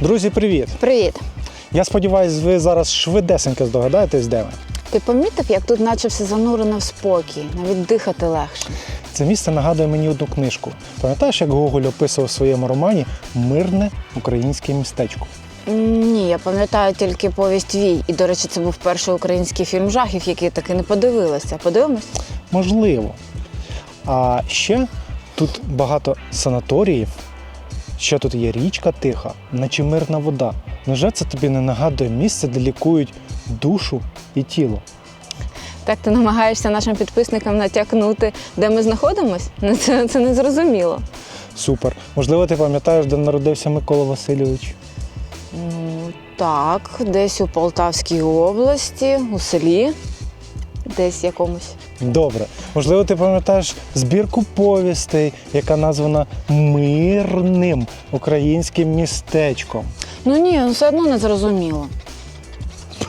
Друзі, привіт! Привіт! Я сподіваюся, ви зараз швидесенько здогадаєтесь, де ви. Ти помітив, як тут наче все занурено в спокій, навіть дихати легше? Це місце нагадує мені одну книжку. Пам'ятаєш, як Гоголь описував в своєму романі «Мирне українське містечко»? Ні, я пам'ятаю тільки повість «Вій». І, до речі, це був перший український фільм жахів, який таки не подивилася. Подивимось? Можливо. А ще тут багато санаторіїв, ще тут є річка тиха, наче мирна вода. Невже це тобі не нагадує місце, де лікують душу і тіло? Так ти намагаєшся нашим підписникам натякнути, де ми знаходимось? Це не зрозуміло. Супер. Можливо, ти пам'ятаєш, де народився Микола Васильович? Так, десь у Полтавській області, у селі, десь якомусь. Добре. Можливо, ти пам'ятаєш збірку повістей, яка названа «Мирним українським містечком». Ну ні, все одно не зрозуміло.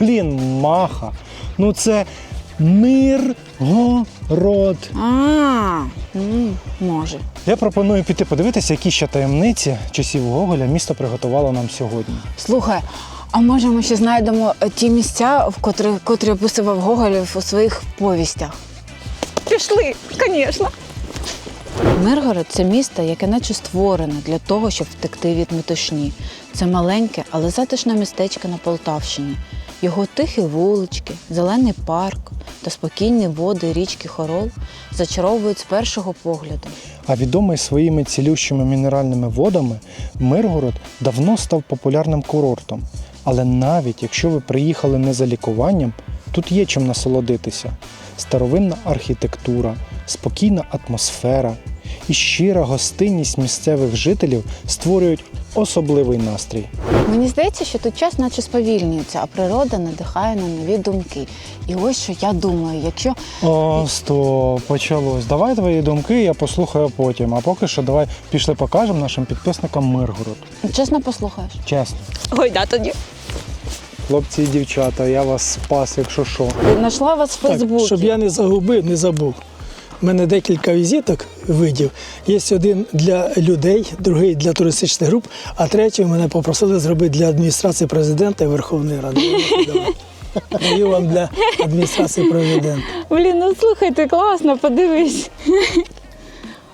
Блін, Маха. Ну це Миргород. Може. Я пропоную піти подивитися, які ще таємниці часів Гоголя місто приготувало нам сьогодні. Слухай, а може ми ще знайдемо ті місця, котрі описував Гоголь у своїх повістях? Пішли, звісно. Миргород – це місто, яке наче створене для того, щоб втекти від метушні. Це маленьке, але затишне містечко на Полтавщині. Його тихі вулички, зелений парк та спокійні води річки Хорол зачаровують з першого погляду. А відомий своїми цілющими мінеральними водами, Миргород давно став популярним курортом. Але навіть якщо ви приїхали не за лікуванням, тут є чим насолодитися. Старовинна архітектура, спокійна атмосфера і щира гостинність місцевих жителів створюють особливий настрій. Мені здається, що тут час наче сповільнюється, а природа надихає на нові думки. І ось що я думаю, якщо... О, стоп, почалось. Давай твої думки, я послухаю потім. А поки що давай пішли покажемо нашим підписникам Миргород. Чесно послухаєш? Чесно. Ой, да, тоді. Хлопці і дівчата, я вас спас, якщо що. Знайшла вас в Фейсбуці. Так, щоб я не загубив, не забув. У мене декілька візиток видів. Є один для людей, другий для туристичних груп, а третій мене попросили зробити для адміністрації президента і Верховної Ради. Даю вам для адміністрації президента. Блін, ну слухайте, класно, подивись.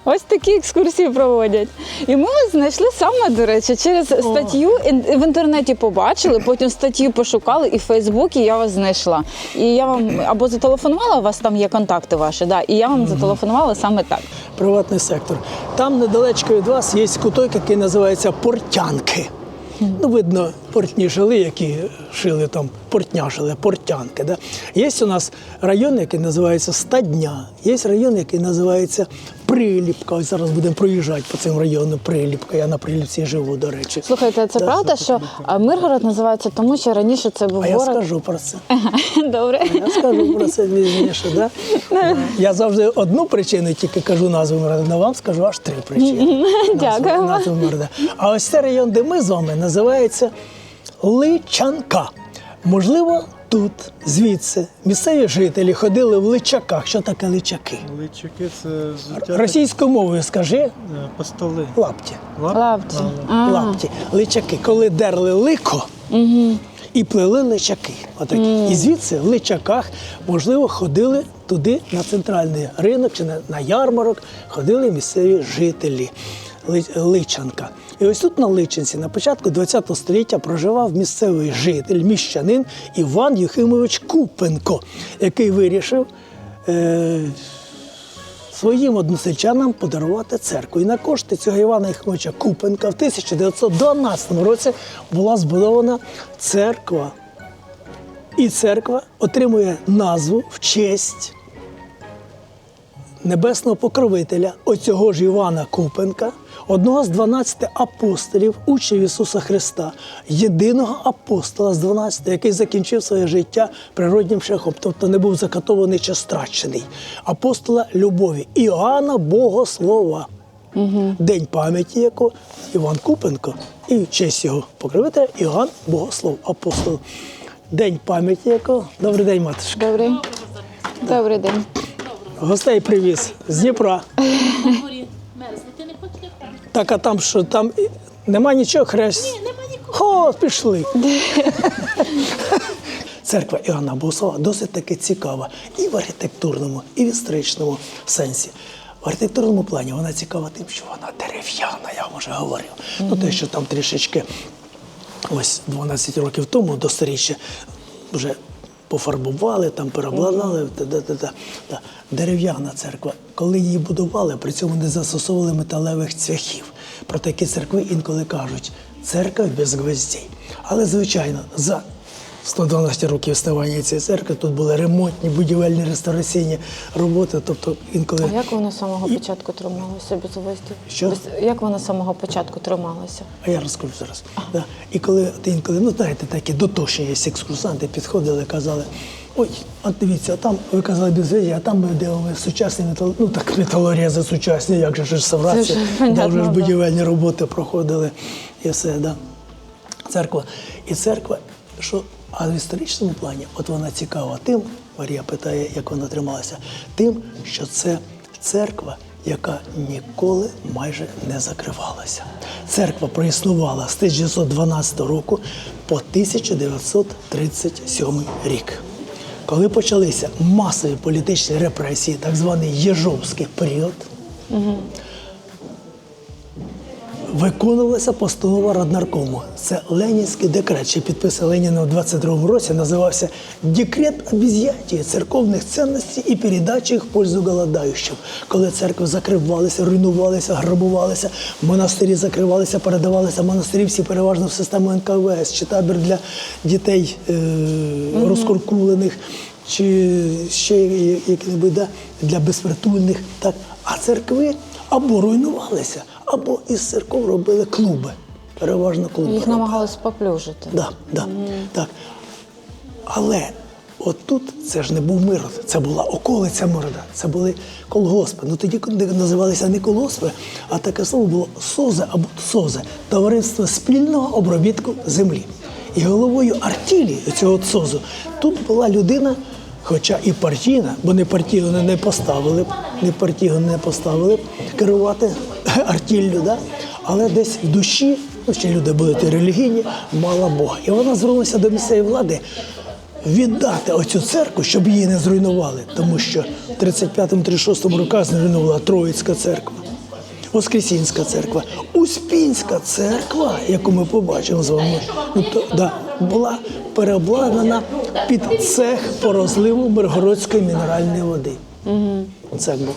Ось такі екскурсії проводять. І ми вас знайшли саме, до речі, через статтю в інтернеті побачили, потім статтю пошукали і в Фейсбуці я вас знайшла. І я вам або зателефонувала, у вас там є контакти ваші, да, і я вам зателефонувала саме так. Приватний сектор. Там недалечко від вас є куток, який називається Портянки. Ну, видно, портні жили, які шили там, портня жили, портянки. Да? Є у нас район, який називається Стадня, є район, який називається Приліпка. Ось зараз будемо проїжджати по цьому району Приліпка. Я на Приліпці живу, до речі. Слухайте, це правда, що Миргород називається тому, що раніше це був А я город? скажу про це. Добре. Я скажу про це пізніше, да? Я завжди одну причину тільки кажу назву Миргорода, а вам скажу аж три причини. Дякую. Назву Миргорода. А ось цей район, де ми з вами, називається Личанка. Можливо, тут, звідси, місцеві жителі ходили в личаках. Що таке личаки? Личаки – це Російською мовою скажи. постоли. Лапті. Лапті. Лапті. Личаки. Коли дерли лико, і плели личаки. Отакі. І звідси в личаках, можливо, ходили туди на центральний ринок чи на ярмарок, ходили місцеві жителі. Личанка. І ось тут на Личинці на початку ХХ століття проживав місцевий житель, міщанин Іван Юхимович Купенко, який вирішив своїм односельчанам подарувати церкву. І на кошти цього Івана Юхимовича Купенка в 1912 році була збудована церква. І церква отримує назву в честь небесного покровителя, оцього ж Івана Купенка, одного з 12 апостолів, учнів Ісуса Христа, єдиного апостола з 12, який закінчив своє життя природнім шляхом, тобто не був закатований чи страчений. Апостола любові, Іоанна Богослова. День пам'яті якого Іван Купенко і в честь його покровителя Іоанн Богослов, апостол. День пам'яті якого. Добрий день, матушка. Добрий. Добрий день. Гостей привіз з Дніпра. Так, а там що, там нема нічого, хрест? Ні, нема нікого. От пішли. Церква Іоанна Богослова досить таки цікава і в архітектурному, і в історичному сенсі. В архітектурному плані вона цікава тим, що вона дерев'яна, я вам вже говорив. Ну, те, що там трішечки, ось 12 років тому, до сторіччя, вже пофарбували, там переобладнали. Дерев'яна церква. Коли її будували, при цьому не застосовували металевих цвяхів. Про такі церкви інколи кажуть «церква без гвоздей». Але, звичайно, за 112 років існування цієї церкви тут були ремонтні, будівельні, реставраційні роботи. Тобто інколи... А як вона з самого початку трималася без гвоздів? Що? Як вона з самого початку трималася? А я розкажу зараз. Да. І коли інколи, ну знаєте, такі дотошні є екскурсанти, підходили, казали, ой, от дивіться, а там, ви казали без гвоздей, а там ми дивимося сучасні ну так металорези сучасні, як же ж реставрація, де вже ж будівельні роботи проходили і все, да. Церква. І церква, що, а в історичному плані, от вона цікава тим, Марія питає, як вона трималася, тим, що це церква, яка ніколи майже не закривалася. Церква проіснувала з 1912 року по 1937 рік. Коли почалися масові політичні репресії, так званий Єжовський період, виконувалася постанова Раднаркому. Це ленінський декрет, що підписав Ленін у 22-му році, називався «Декрет об изъятии церковних цінностей і передачі їх в пользу голодаючим». Коли церкви закривалися, руйнувалися, грабувалися, монастирі закривалися, передавалися монастирі всі переважно в систему НКВС, чи табір для дітей розкуркулених, чи ще як-небудь, да, для безпритульних. Так. А церкви або руйнувалися, або із церков робили клуби. Переважно клуби. Їх намагалися поплюжити. Так. Але отут це ж не був Миргород, це була околиця Миргорода, це були колгоспи. Ну тоді називалися не колгоспи, а таке слово було СОЗЕ або СОЗЕ – товариство спільного обробітку землі. І головою артілі цього СОЗу тут була людина, хоча і партійна, бо не партійну не поставили керувати артіллю, да? Але десь в душі, ну ще люди були релігійні, мала Бога. І вона звернулася до місцевої влади віддати оцю церкву, щоб її не зруйнували, тому що в 35-36 роках зруйнувала Троїцька церква, Воскресінська церква, Успінська церква, яку ми побачимо з вами, була переобладнана під цех по розливу Миргородської мінеральної води. Цех був.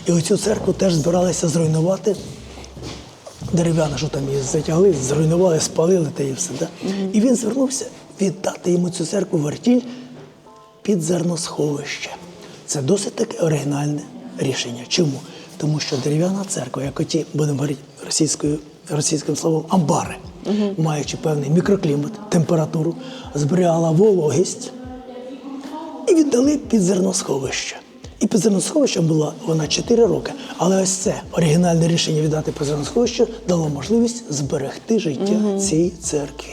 І оцю церкву теж збиралися зруйнувати. Дерев'яна, що там її затягли, зруйнували, спалили та і все. Да? І він звернувся віддати йому цю церкву в артіль під зерносховище. Це досить таке оригінальне рішення. Чому? Тому що дерев'яна церква, як оті, будемо говорити російським словом, амбари, маючи певний мікроклімат, температуру, зберігала вологість і віддали під зерносховище. І під зерносховищем була вона 4 роки. Але ось це оригінальне рішення віддати під зерносховище дало можливість зберегти життя цієї церкви.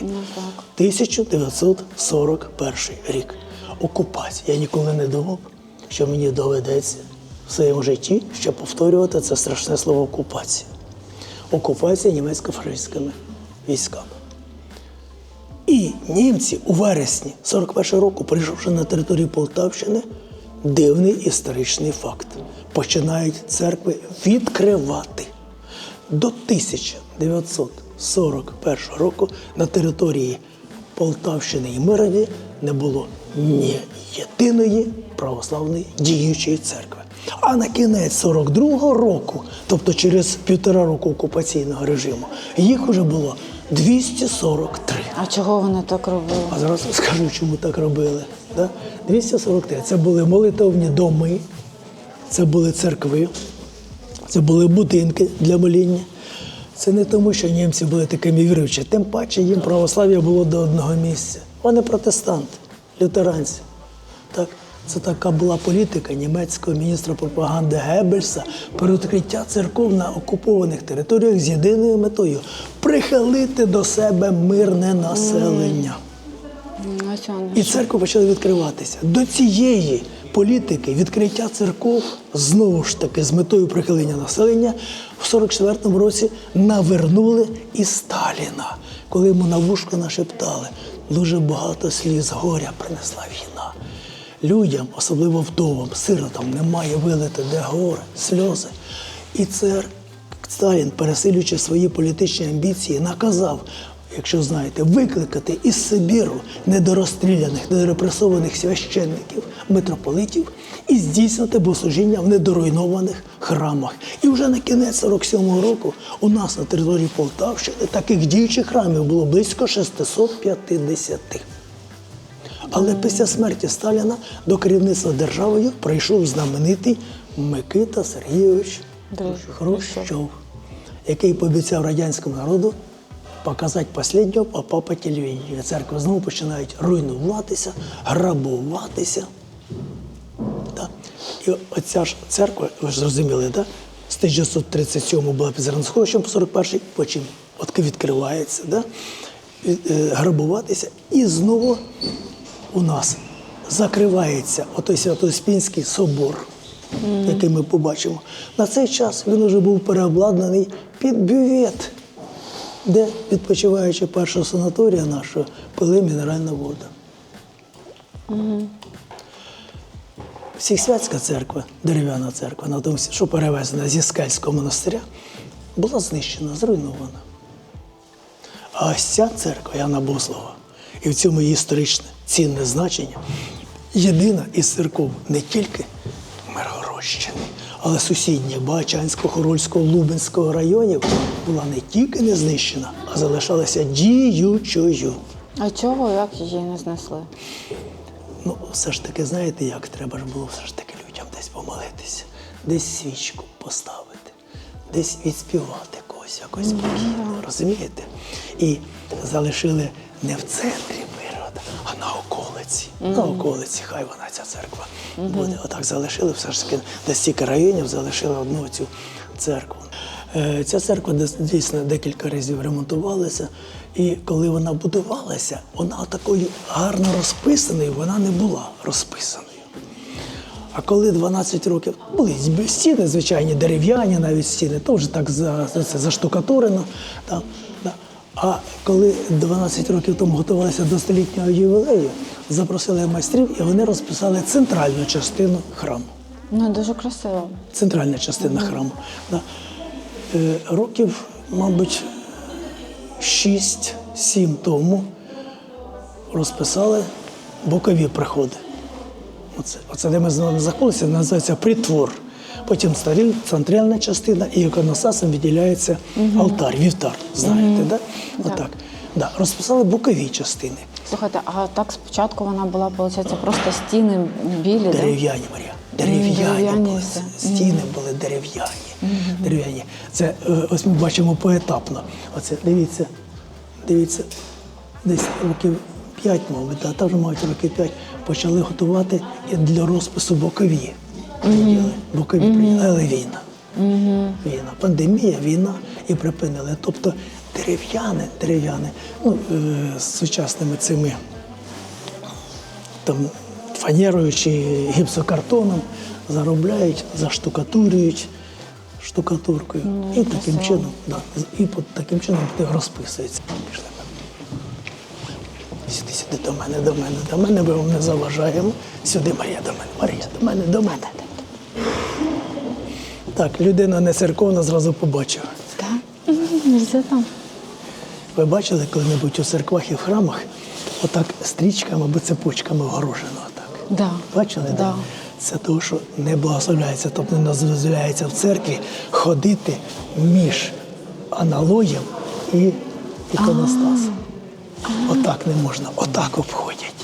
1941 рік. Окупація. Я ніколи не думав, що мені доведеться в своєму житті ще повторювати це страшне слово окупація. Окупація німецько-фашистськими військами. І німці у вересні 41 року, прийшовши на територію Полтавщини, дивний історичний факт. Починають церкви відкривати. До 1941 року на території Полтавщини і Миргорода не було ні єдиної православної діючої церкви. А на кінець 42-го року, тобто через 1,5 року окупаційного режиму, їх уже було 243. А чого вони так робили? А зараз скажу, чому так робили. 243. Це були молитовні доми, це були церкви, це були будинки для моління. Це не тому, що німці були такими віруючими, тим паче їм православ'я було до одного місця. Вони протестанти, лютеранці. Так? Це така була політика німецького міністра пропаганди Геббельса про відкриття церков на окупованих територіях з єдиною метою – прихилити до себе мирне населення. І церкви почали відкриватися. До цієї політики відкриття церков, знову ж таки, з метою прихилення населення, в 44-му році навернули і Сталіна, коли йому на вушко нашептали, дуже багато сліз горя принесла війна. Людям, особливо вдовам, сиротам, немає вилити де горе, сльози. І це Сталін, пересилюючи свої політичні амбіції, наказав, якщо знаєте, викликати із Сибіру недорозстріляних, недорепресованих священників, митрополитів і здійснити богослужіння в недоруйнованих храмах. І вже на кінець 47-го року у нас на території Полтавщини таких діючих храмів було близько 650. Але після смерті Сталіна до керівництва державою прийшов знаменитий Микита Сергійович Хрущов, який пообіцяв радянському народу показати останнього попа по телевізору. Церкви знову починають руйнуватися, грабуватися. Так. І оця ж церква, ви ж зрозуміли, так? З 1937 була під Зеленськовичем, по 41-й, потім відкривається, так? Грабуватися. І знову у нас закривається отой Свято-Успенський собор, який ми побачимо. На цей час він вже був переобладнаний під бювет, де, відпочиваючи першого санаторія нашого, пили мінеральну воду. Всесвятська церква, дерев'яна церква, на тому, що перевезена зі Скельського монастиря, була знищена, зруйнована. А ось ця церква Яна Богослова, і в цьому її історичне цінне значення, єдина із церков не тільки Миргородщини, але сусідніх Богачанського, Хорольського, Лубенського районів була не тільки не знищена, а залишалася діючою. А чого, як її не знесли? Ну, все ж таки, знаєте як, треба ж було все ж таки людям десь помолитися, десь свічку поставити, десь відспівати когось, якось спокійно, розумієте? І залишили не в центрі Миргорода, а на околиці. На околиці, хай вона, ця церква буде. Отак залишили, все ж таки, десь стільки районів залишили одну цю церкву. Ця церква дійсно декілька разів ремонтувалася, і коли вона будувалася, вона такою гарно розписаною, вона не була розписаною. А коли 12 років, були стіни, звичайні, дерев'яні навіть стіни, то вже так заштукатурено. Там, да. А коли 12 років тому готувалися до столітнього ювілею, запросили майстрів, і вони розписали центральну частину храму. Ну, дуже красиво. Центральна частина храму. Да. Років, мабуть, 6-7 тому розписали бокові приходи. Оце де ми з вами знаходимося, називається притвор. Потім центральна частина і іконостасом відділяється алтар, вівтар, знаєте, да? Отак. Да. Розписали бокові частини. Слухайте, а так спочатку вона була, виходить, просто стіни білі, Дерев'яні, Марія. Дерев'яні були. все. Стіни були дерев'яні. Дерев'яні. Це ось ми бачимо поетапно. Оце дивіться, десь років 5, мабуть, а там вже мають років 5, почали готувати для розпису бокові. Бокові прийняли, але війна. Війна, пандемія, війна і припинили. Тобто дерев'яне, ну, з сучасними цими там фанерою чи гіпсокартоном заробляють, заштукатурюють штукатуркою. І таким чином, таким чином розписується. Пішли. Сюди до мене, ми вам не заважаємо. Сюди, Марія, до мене. Так, людина не церковна зразу побачила. Так? Все там. Ви бачили коли-небудь у церквах і в храмах отак стрічками або цепочками огорожено? Отак? Да. Бачили? Да. Це того, що не благословляється, тобто не дозволяється в церкві ходити між аналоєм і іконостасом. Отак не можна, отак обходять.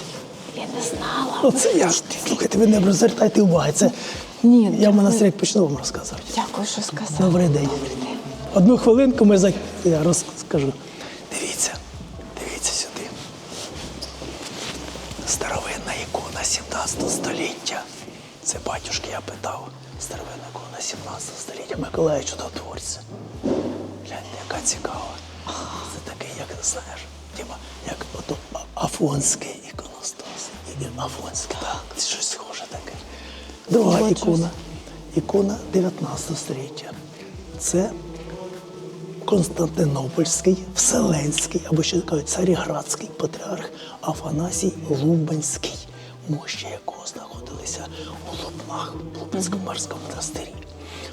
Я не знала. Оце я, слухайте, ви не звертайте уваги. Це Ні, я в монастирі почну вам розказувати. Дякую, що сказав. Добрий день. Одну хвилинку я розкажу. Дивіться сюди. Старовинна ікона 17 століття. Це батюшки, я питав. Старовинна ікона 17 століття. Миколая Чудотворця. Гляньте, яка цікава. Це такий, як, знаєш, Діма, як ото Афонський іконостас. Афонський, так, це щось схоже таке. Друга ікона. Ікона 19 століття. Це Константинопольський, Вселенський, або ще кажуть Царіградський патріарх Афанасій Лубенський, мощі якого знаходилися у Лубнах, в Лубенському Марському монастирі.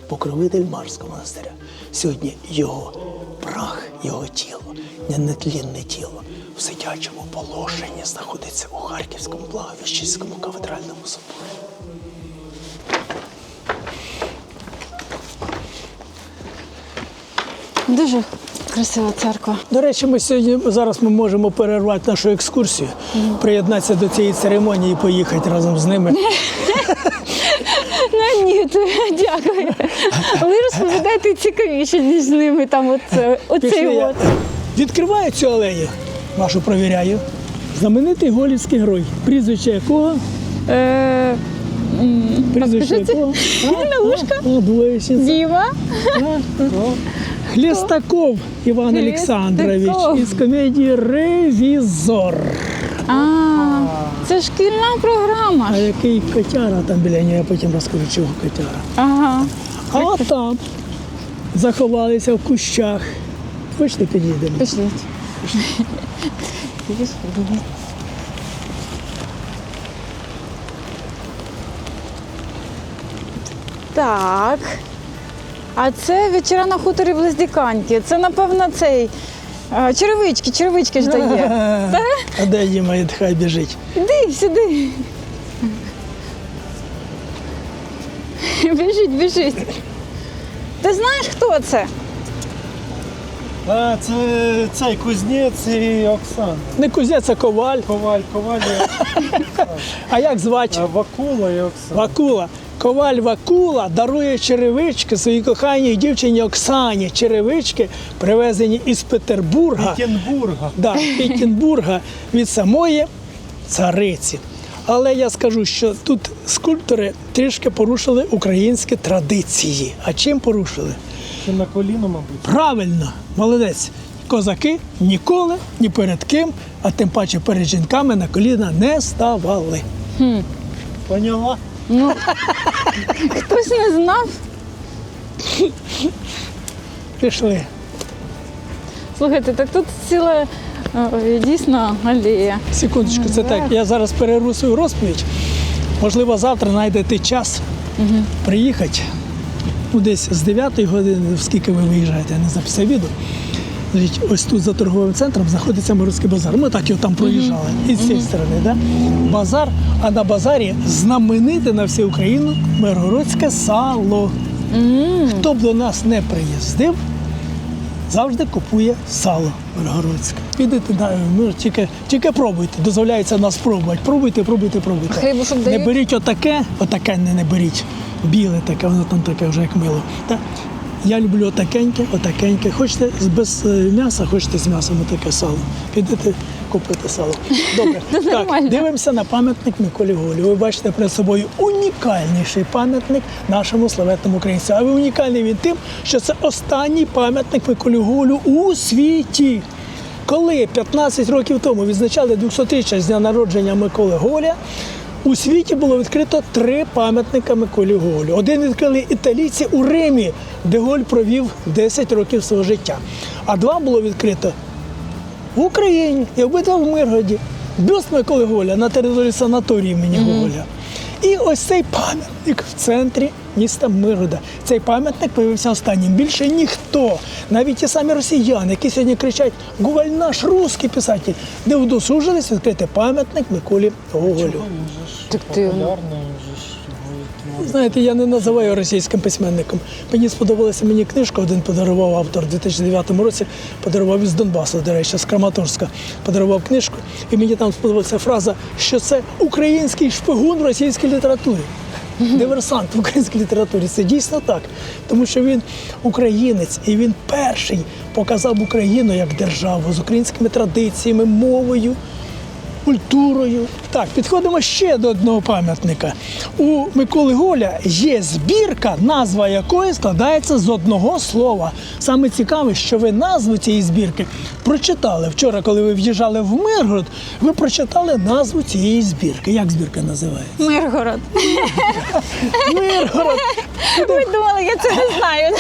Покровитель Марського монастиря. Сьогодні його прах, його тіло, нетлінне тіло в сидячому положенні знаходиться у Харківському Благовіщенському кафедральному соборі. Дуже красива церква. До речі, зараз ми можемо перервати нашу екскурсію, приєднатися до цієї церемонії і поїхати разом з ними. Ну ні, дякую. Ви розповідаєте цікавіше, ніж з ними там оцей Пішли, я от. відкриваю цю алею, вашу провіряю. Знаменитий голівський герой, прізвище якого? Прізвище скажіть, якого? Галушка? Блищенко. Діма. Хлестаков Іван Хлестаков. Олександрович із комедії «Ревізор». Це шкільна програма. А який котяра там біля нього, я потім розкажу, чого котяра. Ага. А там заховалися в кущах. Хочете підійдемо? Пішліть. Так. А це вечора на хуторі Близдиканьки. Це, напевно, цей. Черевички ж дає. А де Діма, хай біжить. Іди сюди. Біжить. Ти знаєш, хто це? А, це цей кузнець і Оксана. Не кузнець, а коваль. Коваль А як звати? Вакула і Оксана. Вакула. Коваль Вакула дарує черевички своїй коханій дівчині Оксані. Черевички, привезені із Петербурга. Петербурга. Да, Петербурга від самої цариці. Але я скажу, що тут скульптори трішки порушили українські традиції. А чим порушили? Ще на коліно, мабуть. Правильно, молодець. Козаки ніколи, ні перед ким, а тим паче перед жінками на коліна не ставали. Поняла? Ну, хтось не знав. Пішли. Слухайте, так тут ціла дійсно алея. Секундочку, це так. Я зараз перерву свою розповідь. Можливо, завтра знайдете час приїхати. Ну, десь з 9 години, скільки ви виїжджаєте, я не записав відео. Значить, ось тут за торговим центром знаходиться Миргородський базар. Ми так його там проїжджали. І з цієї сторони, да? Базар, а на базарі знамените на всю Україну миргородське сало. Хто б до нас не приїздив, завжди купує сало миргородське. Підете, тільки пробуйте, дозволяється нас пробувати. Пробуйте. Хлібушок Не дають? беріть отаке не беріть. Біле таке, воно там таке вже як мило. Так? Я люблю отакеньке. Хочете без м'яса, хочете з м'ясом таке сало. Підете купити сало. Добре. Так, нормально. дивимося на пам'ятник Миколі Голі. Ви бачите перед собою унікальніший пам'ятник нашому славетному українцю. А унікальний він тим, що це останній пам'ятник Миколі Голю у світі. Коли 15 років тому відзначали 200-річчя з дня народження Миколи Голя, у світі було відкрито 3 пам'ятника Миколі Голю. Один відкрили італійці у Римі, де Голь провів 10 років свого життя. А 2 було відкрито в Україні і обидва в Миргороді. Бюст Миколи Голя на території санаторії імені Гоголя. І ось цей пам'ятник в центрі міста Миргорода. Цей пам'ятник появився останнім. Більше ніхто, навіть ті самі росіяни, які сьогодні кричать «Гоголь наш русський писатель», не удосужились відкрити пам'ятник Миколі Гоголю. Він же ж Так ти- популярний, він же ж його творить. Знаєте, я не називаю російським письменником. Мені сподобалася книжка, один подарував автор у 2009 році, подарував із Донбасу, до речі, з Краматорська, подарував книжку. І мені там сподобалася фраза, що це український шпигун в російській літературі. Диверсант в українській літературі. Це дійсно так. Тому що він українець, і він перший показав Україну як державу з українськими традиціями, мовою, культурою. Так, підходимо ще до одного пам'ятника. У Миколи Голя є збірка, назва якої складається з одного слова. Саме цікаве, що ви назву цієї збірки прочитали. Вчора, коли ви в'їжджали в Миргород, ви прочитали назву цієї збірки. Як збірка називається? Миргород. Миргород! Ви думали, я це не знаю.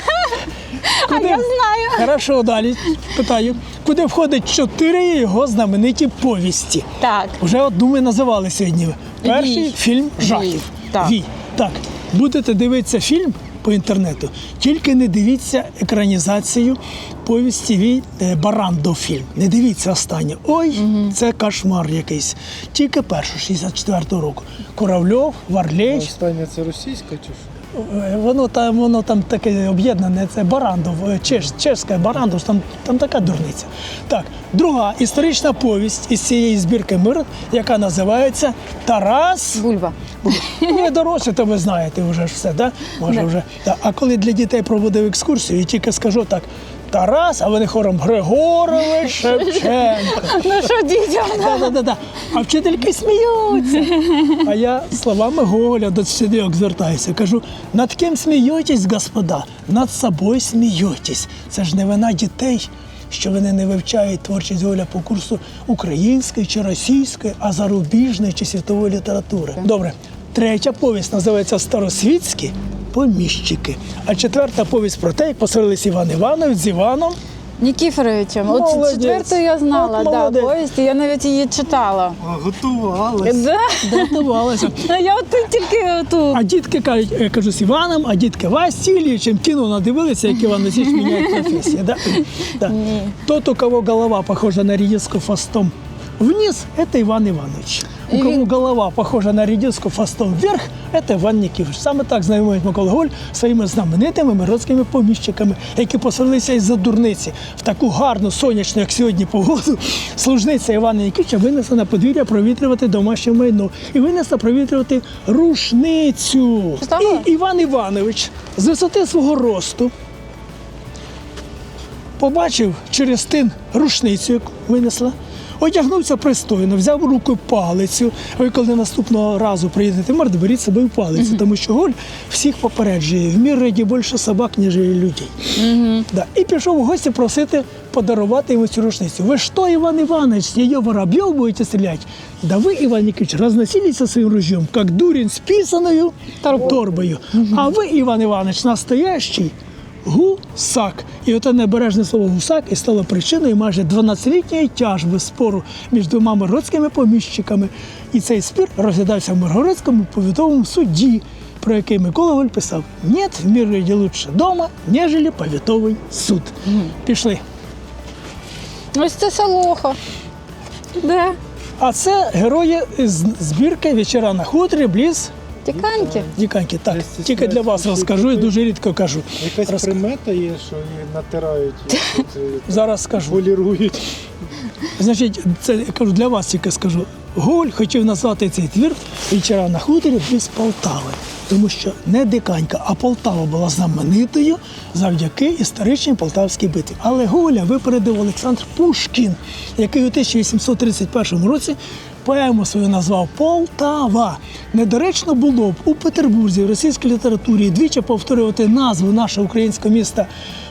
А я знаю. Хорошо, далі питаю. Куди входить 4 його знамениті повісті? Так. Вже одну ми називали сьогодні. Перший Вій. фільм жахів. Вій. Так. Вій. Так. Будете дивитися фільм по інтернету, тільки не дивіться екранізацію повісті Вій Барандов фільм. Не дивіться останнє. Ой, це кошмар якийсь. Тільки першу, 64-го року. Куравльов, Варлеч. Останнє це російська чи що? Воно там таке об'єднане, це Барандов, чешська Барандов, там така дурниця. Так, друга історична повість із цієї збірки «Мир», яка називається «Тарас». Бульба. Ви дорослі, то ви знаєте вже ж все, да? Може вже. Да. А коли для дітей проводив екскурсію, і тільки скажу так, Тарас, а вони хором Григорович Шевченко. Ну що, дітям? Да. А вчительки сміються. А я словами Гоголя до вчительок звертаюся. Кажу, над ким смієтесь, господа? Над собою смієтесь. Це ж не вина дітей, що вони не вивчають творчість Гоголя по курсу української чи російської, а зарубіжної чи світової літератури. Добре. Третя повість називається «Старосвітські поміщики». А четверта повість про те, як посварились Іван Іванович з Іваном. Нікіфоровичем. От Молодець. четверту я знала, От да, молодець. повість, і я навіть її читала. Готувалась. Да? Готувалася. А я от тільки ту. А дітки кажуть, я кажу з Іваном, а дітки Васильовичем кіно надивилися, як Іван Васильович міняє професію. Да? Да. Тот, у кого голова похожа на редиску фастом вниз, это Иван Иванович. У кого голова похожа на редиску фастом вверх, это Іван Нікіфорович. Саме так знайомить Микола Гоголь своїми знаменитими миргородськими поміщиками, які посварилися із-за дурниці. В таку гарну, сонячну, як сьогодні, погоду, служниця Івана Нікіфоровича винесла на подвір'я провітрювати домашнє майно. І винесла провітрювати рушницю. Що? І Іван Іванович з висоти свого росту побачив через тин рушницю, яку винесла, одягнувся пристойно, взяв у руку палицю. Ви коли наступного разу приїдете в Морд, беріть з собою палицю, тому що Голь всіх попереджує. В мір раді більше собак, ніж людей. Да. І пішов у гості просити подарувати йому цю рушницю. Ви що, Іван Іванович, її воробйов будете стріляти? Да ви, Иван Никитич, разносились со своим ружьем, как дурень с писаною торбою. А ви, Іван Іванович, настоящий гусак. І оте небережне слово гусак і стало причиною майже 12-літньої тяжби спору між двома миргородськими поміщиками. І цей спір розглядався в Миргородському повітовому суді, про який Микола Гоголь писав: «Нет в мире лучше дома, нежели повітовий суд». Пішли. Ось це Солоха. Де? А це герої з збірки «Вечора на хуторі» бліз Тіканьки. Діканьки. Так, Десь тільки для вас розкажу і дуже рідко кажу. Якась примета є, що її натирають, Зараз скажу. полірують. Значить, це я кажу для вас, тільки скажу. Гоголь хотів назвати цей твір «Вечора на хуторі» бліз Полтави. Тому що не Диканька, а Полтава була знаменитою завдяки історичній Полтавській битві. Але Гоголя випередив Олександр Пушкін, який у 1831 році поему свою назвав «Полтава». Недоречно було б у Петербурзі в російській літературі двічі повторювати назву нашого українського міста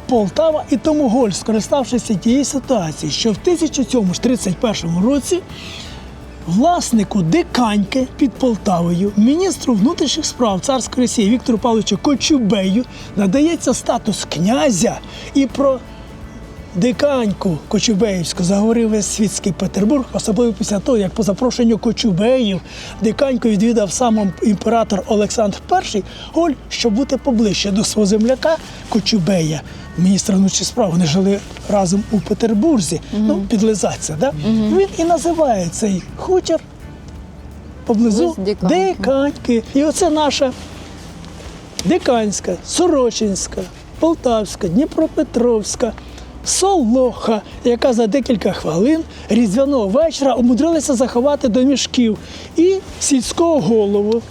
Полтава, і тому Гоголь, скориставшись тією ситуацією, що в 1931 році власнику Диканьки під Полтавою, міністру внутрішніх справ царської Росії Віктору Павловичу Кочубею надається статус князя, і про Диканьку Кочубеївську заговорив весь світський Петербург, особливо після того, як по запрошенню Кочубеїв Диканьку відвідав сам імператор Олександр І, Гоголь, щоб бути поближче до свого земляка Кочубея, міністра внутрішніх справ, вони жили разом у Петербурзі, підлизаться, да? Він і називає цей хутір поблизу Ось Диканьки. Диканьки. І оце наша Диканська, Сорочинська, Полтавська, Дніпропетровська Солоха, яка за декілька хвилин різдвяного вечора умудрилася заховати до мішків і сільського голову,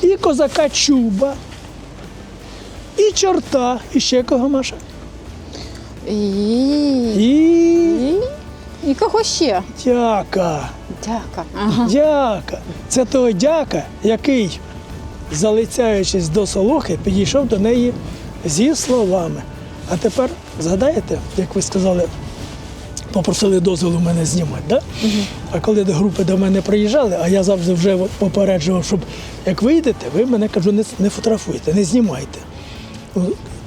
і козака Чуба, і чорта, і ще кого, Маша? І кого ще? Дяка. Дяка. Ага. Дяка. Це той дяка, який, залицяючись до Солохи, підійшов до неї зі словами. А тепер згадаєте, як ви сказали, попросили дозволу мене знімати, да? А коли до групи до мене приїжджали, а я завжди вже попереджував, щоб як вийдете, ви мене, кажу, не фотографуйте, не знімайте.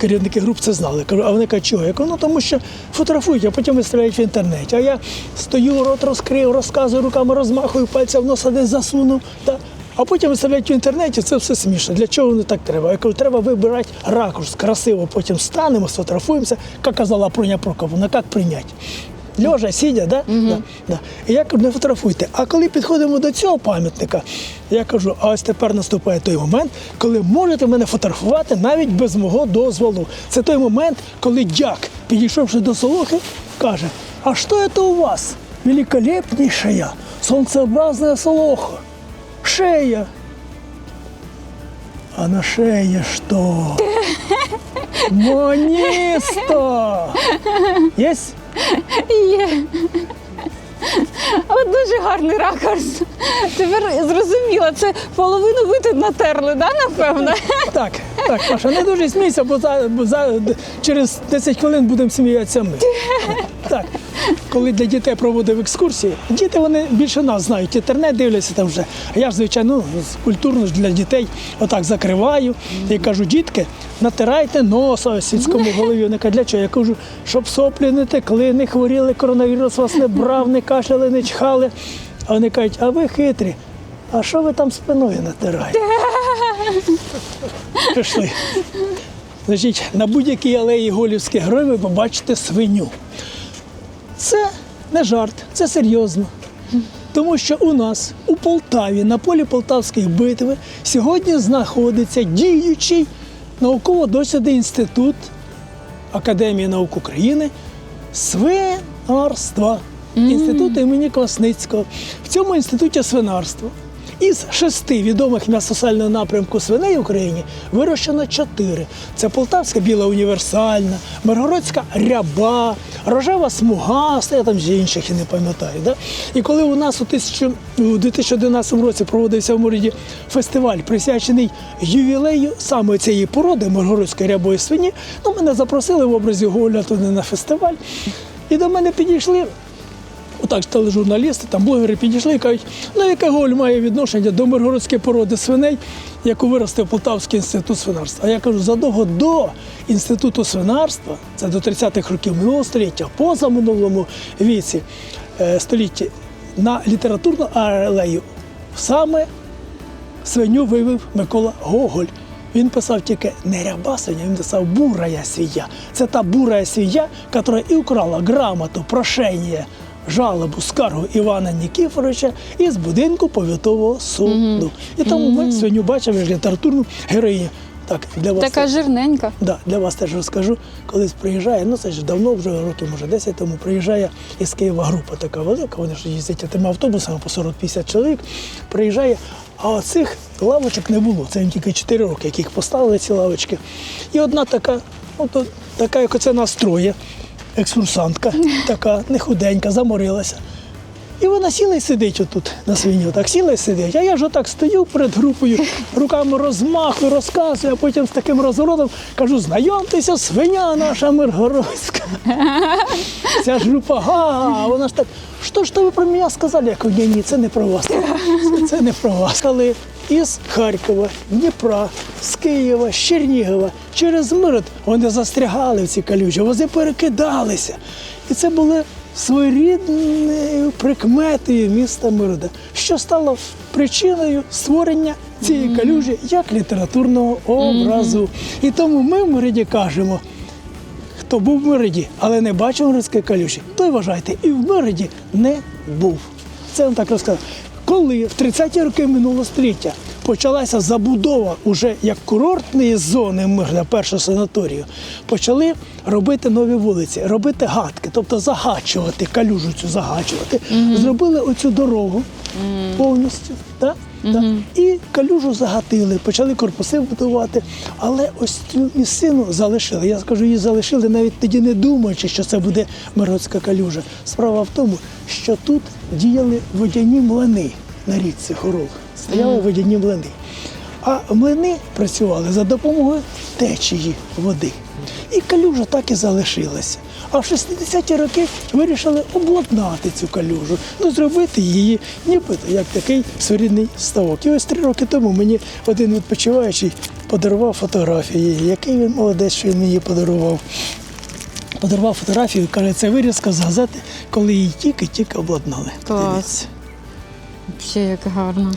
керівники груп це знали. Кажу, а вони кажуть, чого? Я кажу, ну тому що фотографують, а потім виставляють в інтернеті. А я стою, рот розкрив, розказую, руками розмахую, пальця в носа десь засунув. А потім виставляють в інтернеті, це все смішно. Для чого воно так треба? Я кажу, треба вибирати ракурс, красиво, потім станемо, сфотографуємося, як казала Проня Прокоповна, як прийняти. Льожа, сидя, да? Да. І я кажу, не фотографуйте. А коли підходимо до цього пам'ятника, я кажу, а ось тепер наступає той момент, коли можете мене фотографувати навіть без мого дозволу. Це той момент, коли дяк, підійшовши до Солохи, каже, а що це у вас? Великолепнейшая, солнцеобразная Солоха. Шея. А на шее что? Моністо! Єсть? Є. От дуже гарний ракурс. Тепер зрозуміла, це половину ви тут натерли, да, напевно? Так, Паша, не дуже смійся, бо через 10 хвилин будемо сміятися ми. Так, коли для дітей проводив екскурсії, діти вони більше нас знають, інтернет дивляться там вже. А я ж, звичайно, культурно ж для дітей отак закриваю і кажу, дітки, натирайте носа ось сільському голові. Вони кажуть, для чого? Я кажу, щоб соплі не текли, не хворіли, коронавірус вас не брав, не кашляли, не чхали. А вони кажуть, а ви хитрі, а що ви там спиною натираєте? Пішли. Значить, на будь-якій алеї Голівських героїв ви побачите свиню. Це не жарт, це серйозно. Тому що у нас у Полтаві, на полі Полтавської битви, сьогодні знаходиться діючий науково-дослідний інститут Академії наук України свинарства. Інститут імені Квасницького. В цьому інституті свинарства із 6 відомих м'ясосального напрямку свиней в Україні вирощено 4. Це полтавська біла універсальна, миргородська ряба, рожева смугаста, я там ще інших і не пам'ятаю. Да? І коли у нас у 2011 році проводився в Мироді фестиваль, присвячений ювілею саме цієї породи, миргородської рябої свині, мене запросили в образі Гоголя туди на фестиваль. І до мене підійшли отак тележурналісти, там блогери підійшли і кажуть, яке Гоголь має відношення до миргородської породи свиней, яку виростив Полтавський інститут свинарства. А я кажу, задовго до інституту свинарства, це до 30-х років минулого століття, позаминулому віці столітті, на літературну алею саме свиню вивів Микола Гоголь. Він писав тільки не ряба свиня, він писав бурая свинья. Це та бурая свинья, яка і украла грамоту, прошення, жалобу, скаргу Івана Нікіфоровича із будинку повітового суду. І тому ми свиню бачимо як літературну героїню. Так, для вас Така жирненька. Да, для вас теж розкажу. Колись приїжджає, це ж давно, вже років, може 10 тому, приїжджає із Києва група така велика, вони ж їздять тими автобусами по 40-50 чоловік, приїжджає, а оцих лавочок не було. Це їм тільки 4 роки, яких поставили ці лавочки. І одна така, така, як оце настроє, екскурсантка, така нехуденька, заморилася. І вона сіла і сидить отут на свині, так сіла і сидить. А я ж отак стою перед групою, руками розмахую, розказую, а потім з таким розворотом кажу, знайомтеся, свиня наша миргородська. Ця ж група, вона ж так, що ж то ви про мене сказали? Я кажу, ні, це не про вас, це не про вас. Але із Харкова, Дніпра, з Києва, з Чернігова, через Мирод вони застрягали в ці калюжі, вони перекидалися. І це були своєрідною прикметою міста Мирода, що стало причиною створення цієї калюжі як літературного образу. І тому ми в Мироді кажемо, хто був в Мироді, але не бачив миродської калюжі, той, вважайте, і в Мироді не був. Це він так розказав. Коли в 30-ті роки минулого століття почалася забудова уже як курортної зони Миргорода, першого санаторію, почали робити нові вулиці, робити гатки, тобто загачувати, калюжу цю загачувати. Зробили оцю дорогу повністю, і калюжу загатили, почали корпуси будувати, але ось цю місцину залишили. Я скажу, її залишили навіть тоді не думаючи, що це буде Миргородська калюжа. Справа в тому, що тут діяли водяні млини на річці Хорол. Стояли водяні млини. А млини працювали за допомогою течії води. І калюжа так і залишилася. А в 60-ті роки вирішили обладнати цю калюжу, зробити її нібито як такий своєрідний ставок. І ось 3 роки тому мені один відпочиваючий подарував фотографії. Який він молодець, що він мені подарував. Подарував фотографію, каже, це вирізка з газети, коли її тільки-тільки обладнали. Клас. Дивіться. Взагалі, як гарно.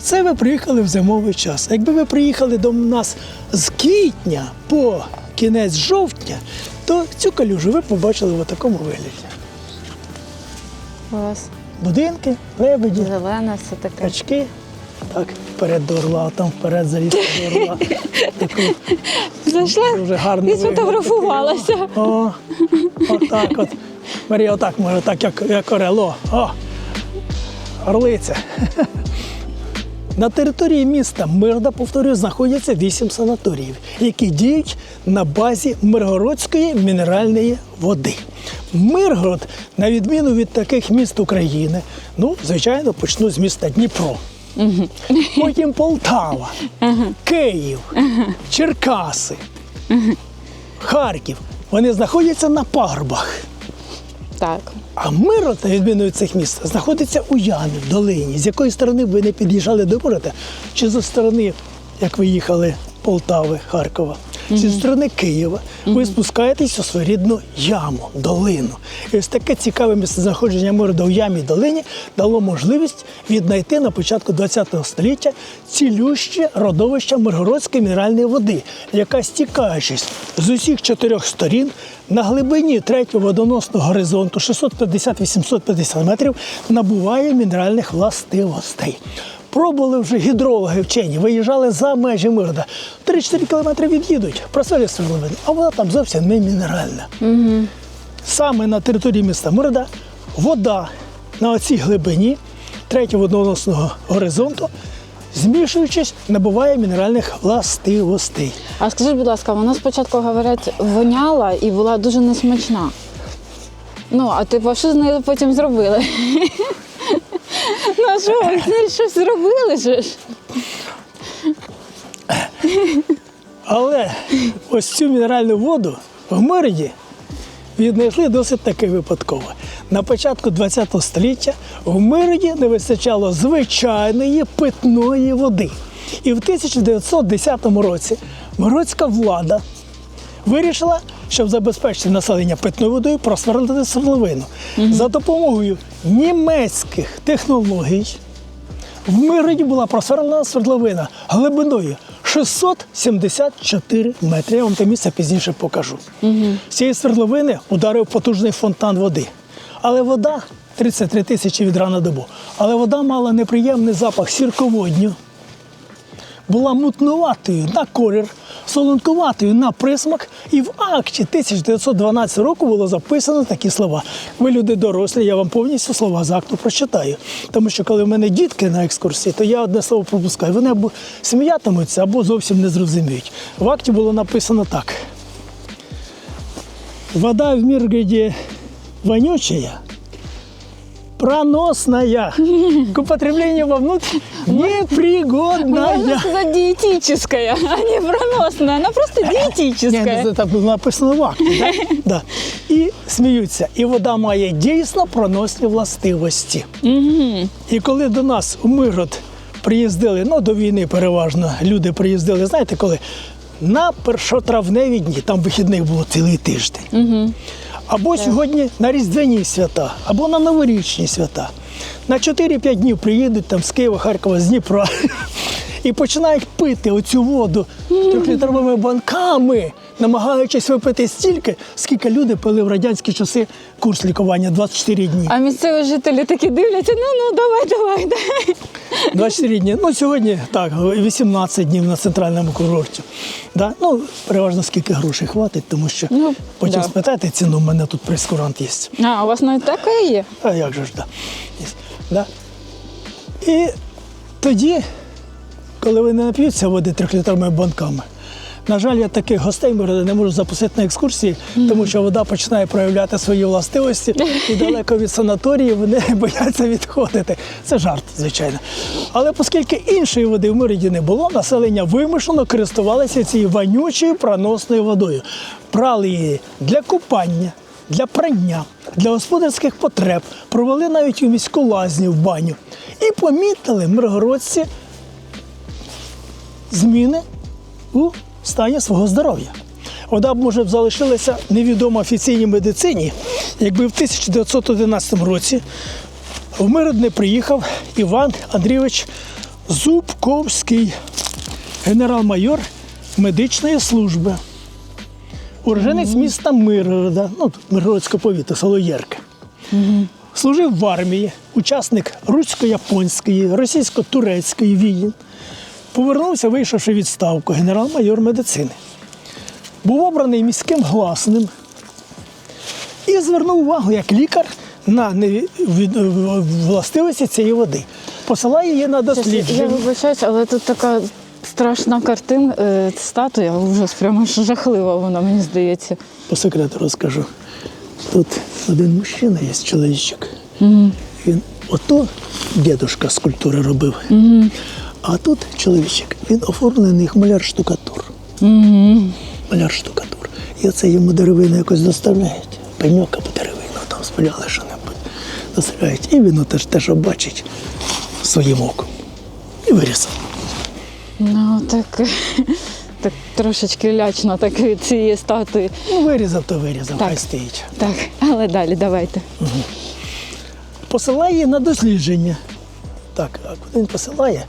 Це ви приїхали в зимовий час. Якби ви приїхали до нас з квітня по кінець жовтня, то цю калюжу ви побачили в такому вигляді. Клас. Будинки, лебеді, Зелене, все таке. качки. Так, вперед до орла, там вперед залізти до орла. Таку Зайшла дуже гарну і сфотографувалася. О, отак от. Марія, отак може, так як орело. О, орлиця. На території міста Миргорода, повторюю, знаходяться 8 санаторіїв, які діють на базі Миргородської мінеральної води. Миргород, на відміну від таких міст України, ну, звичайно, почну з міста Дніпро. Потім Полтава, Київ, Черкаси, Харків. Вони знаходяться на пагорбах. Так. А Миргород, на відміну від цих міст, знаходиться у ямі, в долині. З якої сторони ви не під'їжджали до Миргорода, чи зі сторони, як ви їхали, Полтави, Харкова, чи зі сторони Києва, ви спускаєтесь у свою рідну яму, долину. І ось таке цікаве місцезнаходження Миргорода у ямі, долині дало можливість віднайти на початку ХХ століття цілющі родовища Миргородської мінеральної води, яка, стікаючись з усіх 4 сторін, на глибині третього водоносного горизонту 650-850 метрів набуває мінеральних властивостей. Пробували вже гідрологи вчені, виїжджали за межі Миргорода. 3-4 кілометри від'їдуть, просверлять свердловину, а вона там зовсім не мінеральна. Саме на території міста Миргорода вода на оцій глибині третього водоносного горизонту, змішуючись, набуває мінеральних властивостей. А скажіть, будь ласка, вона спочатку, говорять, воняла і була дуже несмачна. Ну, а типу, що з нею потім зробили? Ну, а що, з нею щось зробили же ж? Але ось цю мінеральну воду в Миргороді віднайшли досить таки випадково. На початку ХХ століття в Миргороді не вистачало звичайної питної води. І в 1910 році миргородська влада вирішила, щоб забезпечити населення питною водою, просверлити свердловину. За допомогою німецьких технологій в Миргороді була просверлена свердловина глибиною 674 метри. Я вам те місце пізніше покажу. З цієї свердловини ударив потужний фонтан води. Але вода, 33 тисячі відра на добу, але вода мала неприємний запах сірководню, була мутнуватою на колір, солонкуватою на присмак, і в акті 1912 року було записано такі слова. Ви люди дорослі, я вам повністю слова з акту прочитаю. Тому що коли в мене дітки на екскурсії, то я одне слово пропускаю. Вони або сміятимуться, або зовсім не зрозуміють. В акті було написано так. Вода в Миргороде вонючая, проносная, к употреблению вовнутрь Можно непригодная. сказать, диетическая, а не проносная. Она просто диетическая. Ні, це так було написано в акті, да? Да. І сміються. І вода має дійсно проносні властивості. І коли до нас у Миргород приїздили, ну до війни переважно люди приїздили, знаєте коли? На першотравневі дні, там вихідних було цілий тиждень. Або сьогодні на Різдвяні свята, або на новорічні свята. На 4-5 днів приїдуть там з Києва, Харкова, з Дніпра і починають пити оцю воду 3-літровими банками, намагаючись випити стільки, скільки люди пили в радянські часи курс лікування 24 дні. А місцеві жителі такі дивляться, ну, давай. 24 дні. Ну, сьогодні так, 18 днів на центральному курорті. Да? Ну, переважно скільки грошей хватить, тому що Ну, потім да. спитайте ціну, у мене тут прейскурант є. А, у вас навіть таке є? А як же ж, да. Є. Да? І тоді, коли вони не нап'ються води 3-літровими банками, на жаль, я таких гостей Миргорода не можу запустити на екскурсії, тому що вода починає проявляти свої властивості, і далеко від санаторії вони бояться відходити. Це жарт, звичайно. Але оскільки іншої води в Миргороді не було, населення вимушено користувалося цією вонючою проносною водою. Брали її для купання, для прання, для господарських потреб, провели навіть у міську лазню в баню. І помітили миргородці зміни у стані свого здоров'я. Вода б, може, залишилася невідома офіційній медицині, якби в 1911 році в Миргород приїхав Іван Андрійович Зубковський, генерал-майор медичної служби. Уроженець міста Миргорода, Миргородського повіту, село Єрке. Служив в армії, учасник русько-японської, російсько-турецької війн. Повернувся, вийшовши у відставку, генерал-майор медицини. Був обраний міським гласним і звернув увагу як лікар на властивості цієї води. Посилає її на Я дослідження. вибачаюсь, але тут така страшна картина, статуя, ужас, прямо ж жахлива вона, мені здається. По секрету розкажу. Тут один мужчина є, чоловічок. Він ото дідушка скульптури робив. А тут чоловічок, він оформлений як маляр-штукатур. Маляр-штукатур. І оце йому деревину якось доставляють. Пеньок або деревину, там спиляли що-небудь. Доставляють. І він теж бачить своїм оком. І вирізав. Ну, так трошечки лячно так від цієї статуї. Вирізав, то вирізав, Так. хай стоїть. Так, але далі давайте. Посилає її на дослідження. Так, а куди він посилає?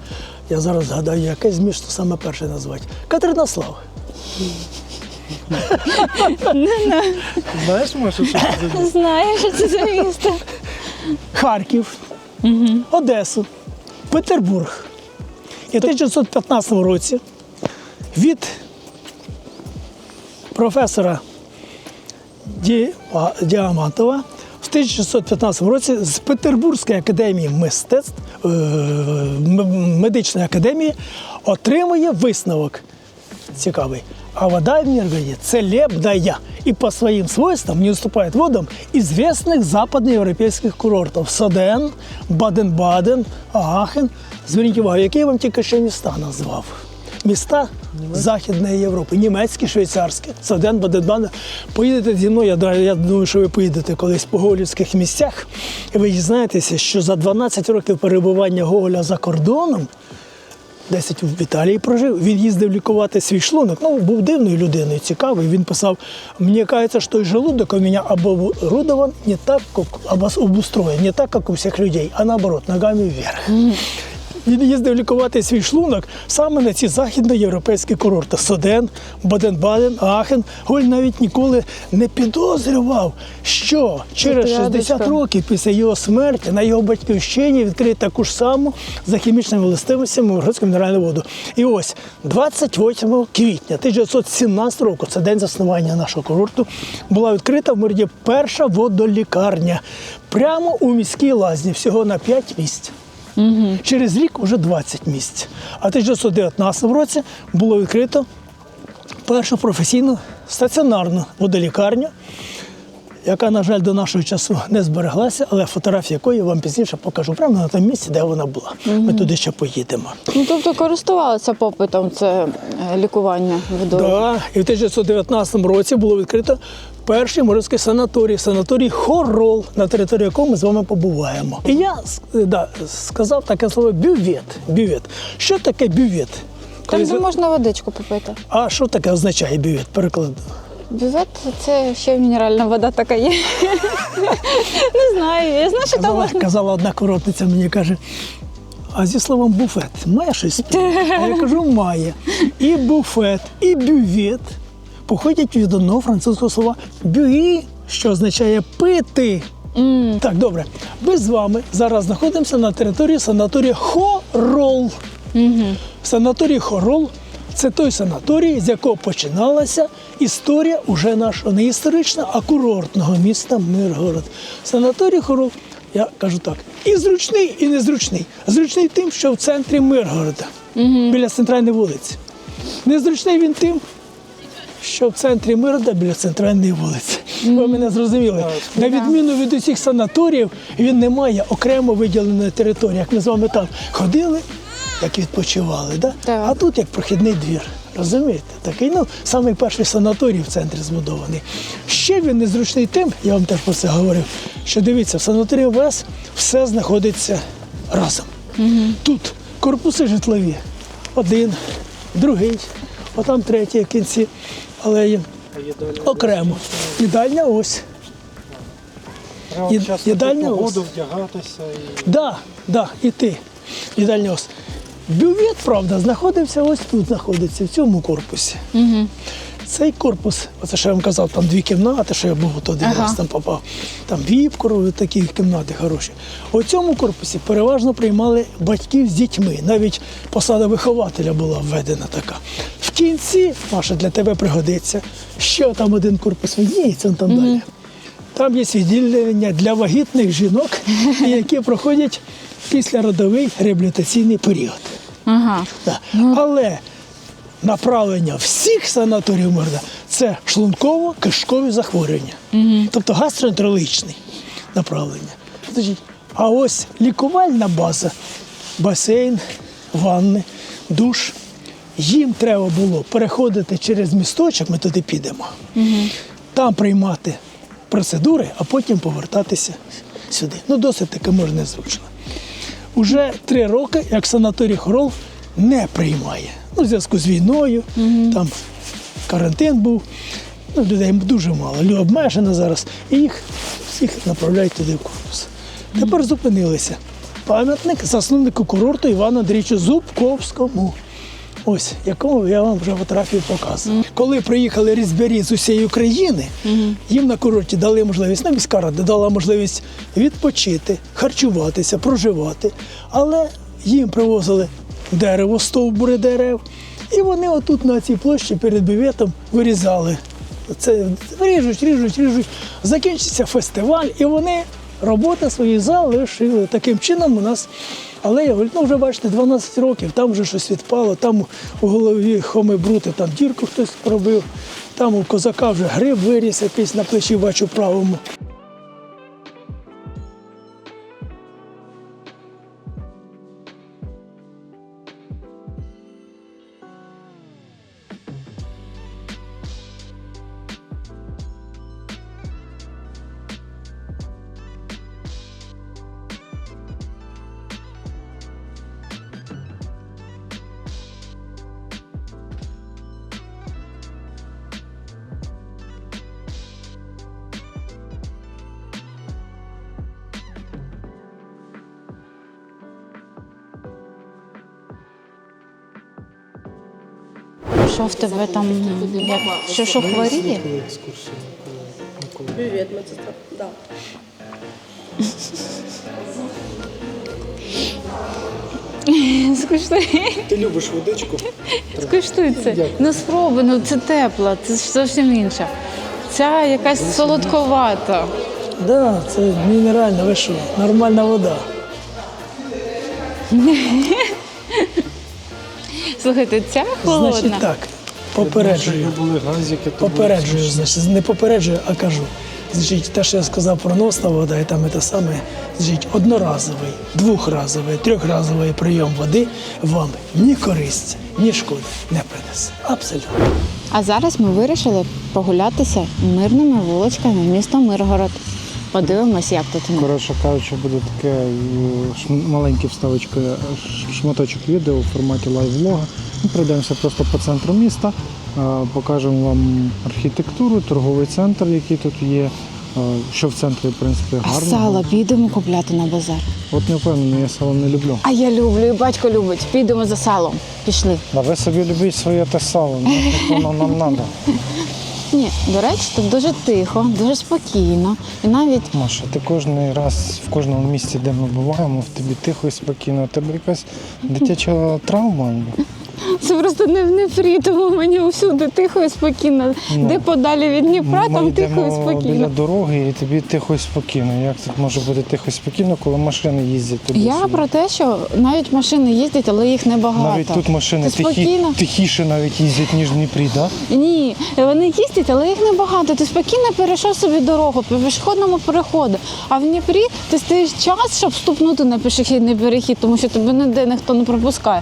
Я зараз згадаю, яке зміст саме перше назвати. Катеринослав. Знаєш, Маша, що це за Знаю, що це за місто. Харків, Одесу, Петербург. І в 1915 році від професора Діамантова в 1915 році з Петербурзької академії мистецтв, медичної академії отримує висновок цікавий. А вода в Миргороде целебная и по своим свойствам не уступает водам известных западноевропейских курортов. Соден, Баден-Баден, Аахен. Зверніть увагу, які я вам тільки що міста назвав. Міста Західної Європи, німецькі, швейцарські, Соден, Баден-Баден. Поїдете зі мною, я думаю, що ви поїдете колись по гоголівських місцях, і ви дізнаєтеся, що за 12 років перебування Гоголя за кордоном 10 в Італії прожив. Він їздив лікувати свій шлунок. Був дивною людиною, цікавий. Він писав: «Мені кажеться, що той желудок у мене оборудован не так, або обустроєн, не так, як у всіх людей, а наоборот, ногами вверх». Він їздив лікувати свій шлунок саме на ці західноєвропейські курорти. Соден, Баден-Баден, Аахен. Голь навіть ніколи не підозрював, що через 60 років після його смерті на його батьківщині відкриє таку ж саму за хімічними властивостями Миргородську мінеральну воду. І ось 28 квітня 1917 року, це день заснування нашого курорту, була відкрита в Миргороді перша водолікарня. Прямо у міській лазні, всього на 5 місць. Через рік вже 20 місць. А в 1919 році було відкрито першу професійну стаціонарну водолікарню, яка, на жаль, до нашого часу не збереглася, але фотографію якої я вам пізніше покажу прямо на тому місці, де вона була. Ми туди ще поїдемо. Тобто користувалося попитом це лікування водою? Так, і в 1919 році було відкрито перший морський санаторій Хорол, на території якого ми з вами побуваємо. І я сказав таке слово бювет. Що таке бювет? Там, де можна водичку попити. А що таке означає бювет? Перекладу. Бювет – це ще мінеральна вода така є. Не знаю, я знаю, що там можна. Казала одна курортниця, мені каже: а зі словом буфет має щось спільне? А я кажу, має. І буфет, і бювет походять від одного французького слова «бюї», що означає «пити». Так, добре. Ми з вами зараз знаходимося на території санаторію Хорол. Санаторій Хорол – це той санаторій, з якого починалася історія уже нашого не історичного, а курортного міста Миргород. Санаторій Хорол, я кажу так, і зручний, і незручний. Зручний тим, що в центрі Миргорода, біля центральної вулиці. Незручний він тим, що в центрі Миргорода біля центральної вулиці. Ви мене зрозуміли. На відміну від усіх санаторіїв, він не має окремо виділеної території. Як ми з вами там ходили, як відпочивали, да? Так. А тут як прохідний двір. Розумієте? Такий, самий перший санаторій в центрі збудований. Ще він незручний тим, я вам теж про це говорив, що дивіться, в санаторії ОВС все знаходиться разом. Тут корпуси житлові. Один, другий, Отам третє в кінці алеї. Окремо. Їдальня ось. Треба Ї- часто їдальня по погоду ось. вдягатися і Да, і ти. Їдальня ось. Бювет, правда, знаходився ось тут, знаходиться, в цьому корпусі. Цей корпус, оце що я вам казав, там 2 кімнати, що я був тут один раз там попав. Там віп, такі кімнати хороші. У цьому корпусі переважно приймали батьків з дітьми. Навіть посада вихователя була введена така. В кінці, Маша, для тебе пригодиться, ще там один корпус видніється, он там далі. Там є відділення для вагітних жінок, які проходять післяродовий реабілітаційний період. Ага. Да. Але направлення всіх санаторіїв Миргорода – це шлунково-кишкові захворювання, тобто гастроентерологічне направлення. Значить, а ось лікувальна база, басейн, ванни, душ. Їм треба було переходити через місточок, ми туди підемо, там приймати процедури, а потім повертатися сюди. Ну, досить таки може незручно. Уже 3 роки, як санаторій Хорол не приймає. Ну, в зв'язку з війною, там карантин був, ну, людей дуже мало, обмежено зараз, і їх всіх направляють туди в корпус. Тепер зупинилися. Пам'ятник засновнику курорту Івану Андрійовичу Зубковському. Ось, якому я вам вже фотографію показую. Коли приїхали різбярі з усієї України, їм на курорті дали можливість, міська рада дала можливість відпочити, харчуватися, проживати. Але їм привозили дерево, стовбури дерев, і вони отут на цій площі перед бюветом вирізали. Це ріжуть. Закінчиться фестиваль, і вони роботи свої залишили. Таким чином у нас алея, ну вже бачите, 12 років, там вже щось відпало, там у голові Хоми Брути, там дірку хтось пробив, там у козака вже гриб виріс якийсь на плечі, бачу правому. Що в тебе там, як, що хворіє? екскурсію. Бювет медсестра, да. Скуштуй. Ти любиш водичку? Скуштуй це. Ну спробуй, ну це тепла, це ж зовсім інша. Ця якась солодковата. Да, це мінеральна, ви що, нормальна вода. Слухайте, ця холодна. Значить так, попереджую. Якби були газики, то Попереджую, значить, не попереджую, а кажу. Значить, те, що я сказав про носна вода, і там і те саме, значить, одноразовий, двохразовий, трьохразовий прийом води вам ні користь, ні шкоди не принесе. Абсолютно. А зараз ми вирішили прогулятися мирними вуличками міста Миргород. Подивимось, як тут. Коротше кажучи, буде таке маленьке вставочка, шматочок відео у форматі лайв-влога. Ми пройдемося просто по центру міста, покажемо вам архітектуру, торговий центр, який тут є, що в центрі, в принципі, А гарно. сало підемо купляти на базар. От не впевнений, я сало не люблю. А я люблю, і батько любить. Підемо за салом. Пішли. А ви собі любіть своє те сало, воно нам треба. Ні, до речі, тут дуже тихо, дуже спокійно. І навіть Маша, ти кожен раз в кожному місці, де ми буваємо, в тобі тихо і спокійно. У тебе якась дитяча травма. це просто не фрі, тому мені усюди тихо і спокійно. Де подалі від Дніпра, Ми там тихо і йдемо біля спокійно. дороги, і тобі тихо і спокійно. Як тут може бути тихо і спокійно, коли машини їздять туди? Я про те, що навіть машини їздять, але їх небагато. Навіть тут машини Ти спокійно? тихіше навіть їздять, ніж в Дніпрі, так? Да? Ні, вони їздять, але їх небагато. Ти спокійно перейшов собі дорогу по пішохідному переходу. А в Дніпрі ти стоїш час, щоб вступнути на пішохідний перехід, тому що тебе ніде ніхто не пропускає.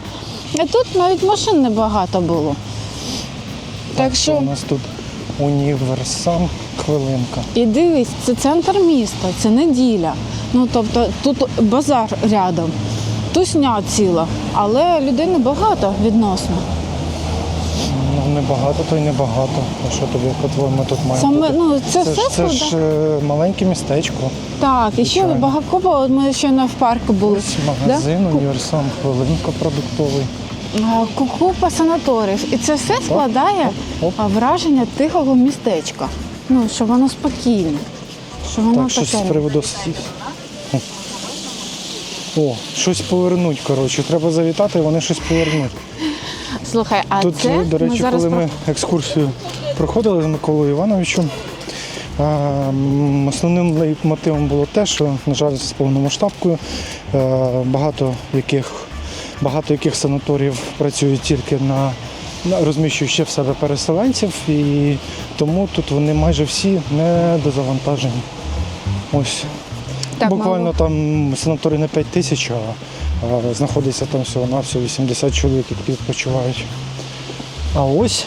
А тут навіть машин небагато було. Так У що нас тут універсам, хвилинка. і дивись, це центр міста, це неділя. Ну тобто тут базар рядом, тусня ціла, але людей небагато відносно. небагато, то й небагато. А що тобі, по-твоєму, тут має Саме, бути? ну, це все це ж складає. маленьке містечко. Так, і ще звичайно. багато, от ми щойно в парку були. Магазин, універсам, хвилинка продуктовий. Купа санаторіїв. І це все складає оп. враження тихого містечка. Ну, що воно спокійне. Що воно Так, щось з таке. приводу стів. О, щось повернуть, коротше. Треба завітати, і вони щось повернуть. Слухай, а Тут, це до речі, зараз коли ми екскурсію проходили з Миколою Івановичем, основним лейтмотивом було те, що, на жаль, з повномасштабкою багато яких санаторіїв працюють тільки розміщуючи в себе переселенців, і тому тут вони майже всі не дозавантажені. Ось. Так, Буквально мабуть. там санаторій на 5 тисяч, а знаходиться там всього-навсього 80 чоловік, які відпочивають. А ось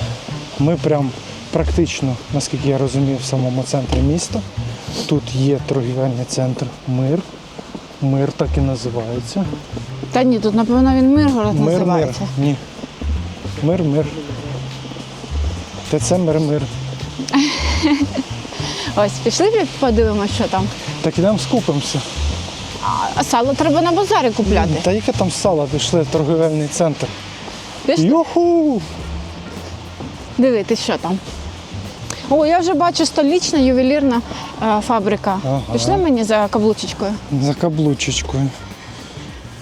ми прям практично, наскільки я розумію, в самому центрі міста. Тут є торгівельний центр «Мир». «Мир» так і називається. Та ні, тут, напевно, він Миргород Мир. називається. Ні. Мир. ТЦ «Мир». Ось, пішли подивимося, що там. Так ідемо скупимося. А сало треба на базарі купляти. Та яке там сало, пішли в торгівельний центр. Пішли Йоху! дивитись, що там. О, я вже бачу столічна ювелірна фабрика. Ага. Пішли мені за каблучечкою. За каблучечкою.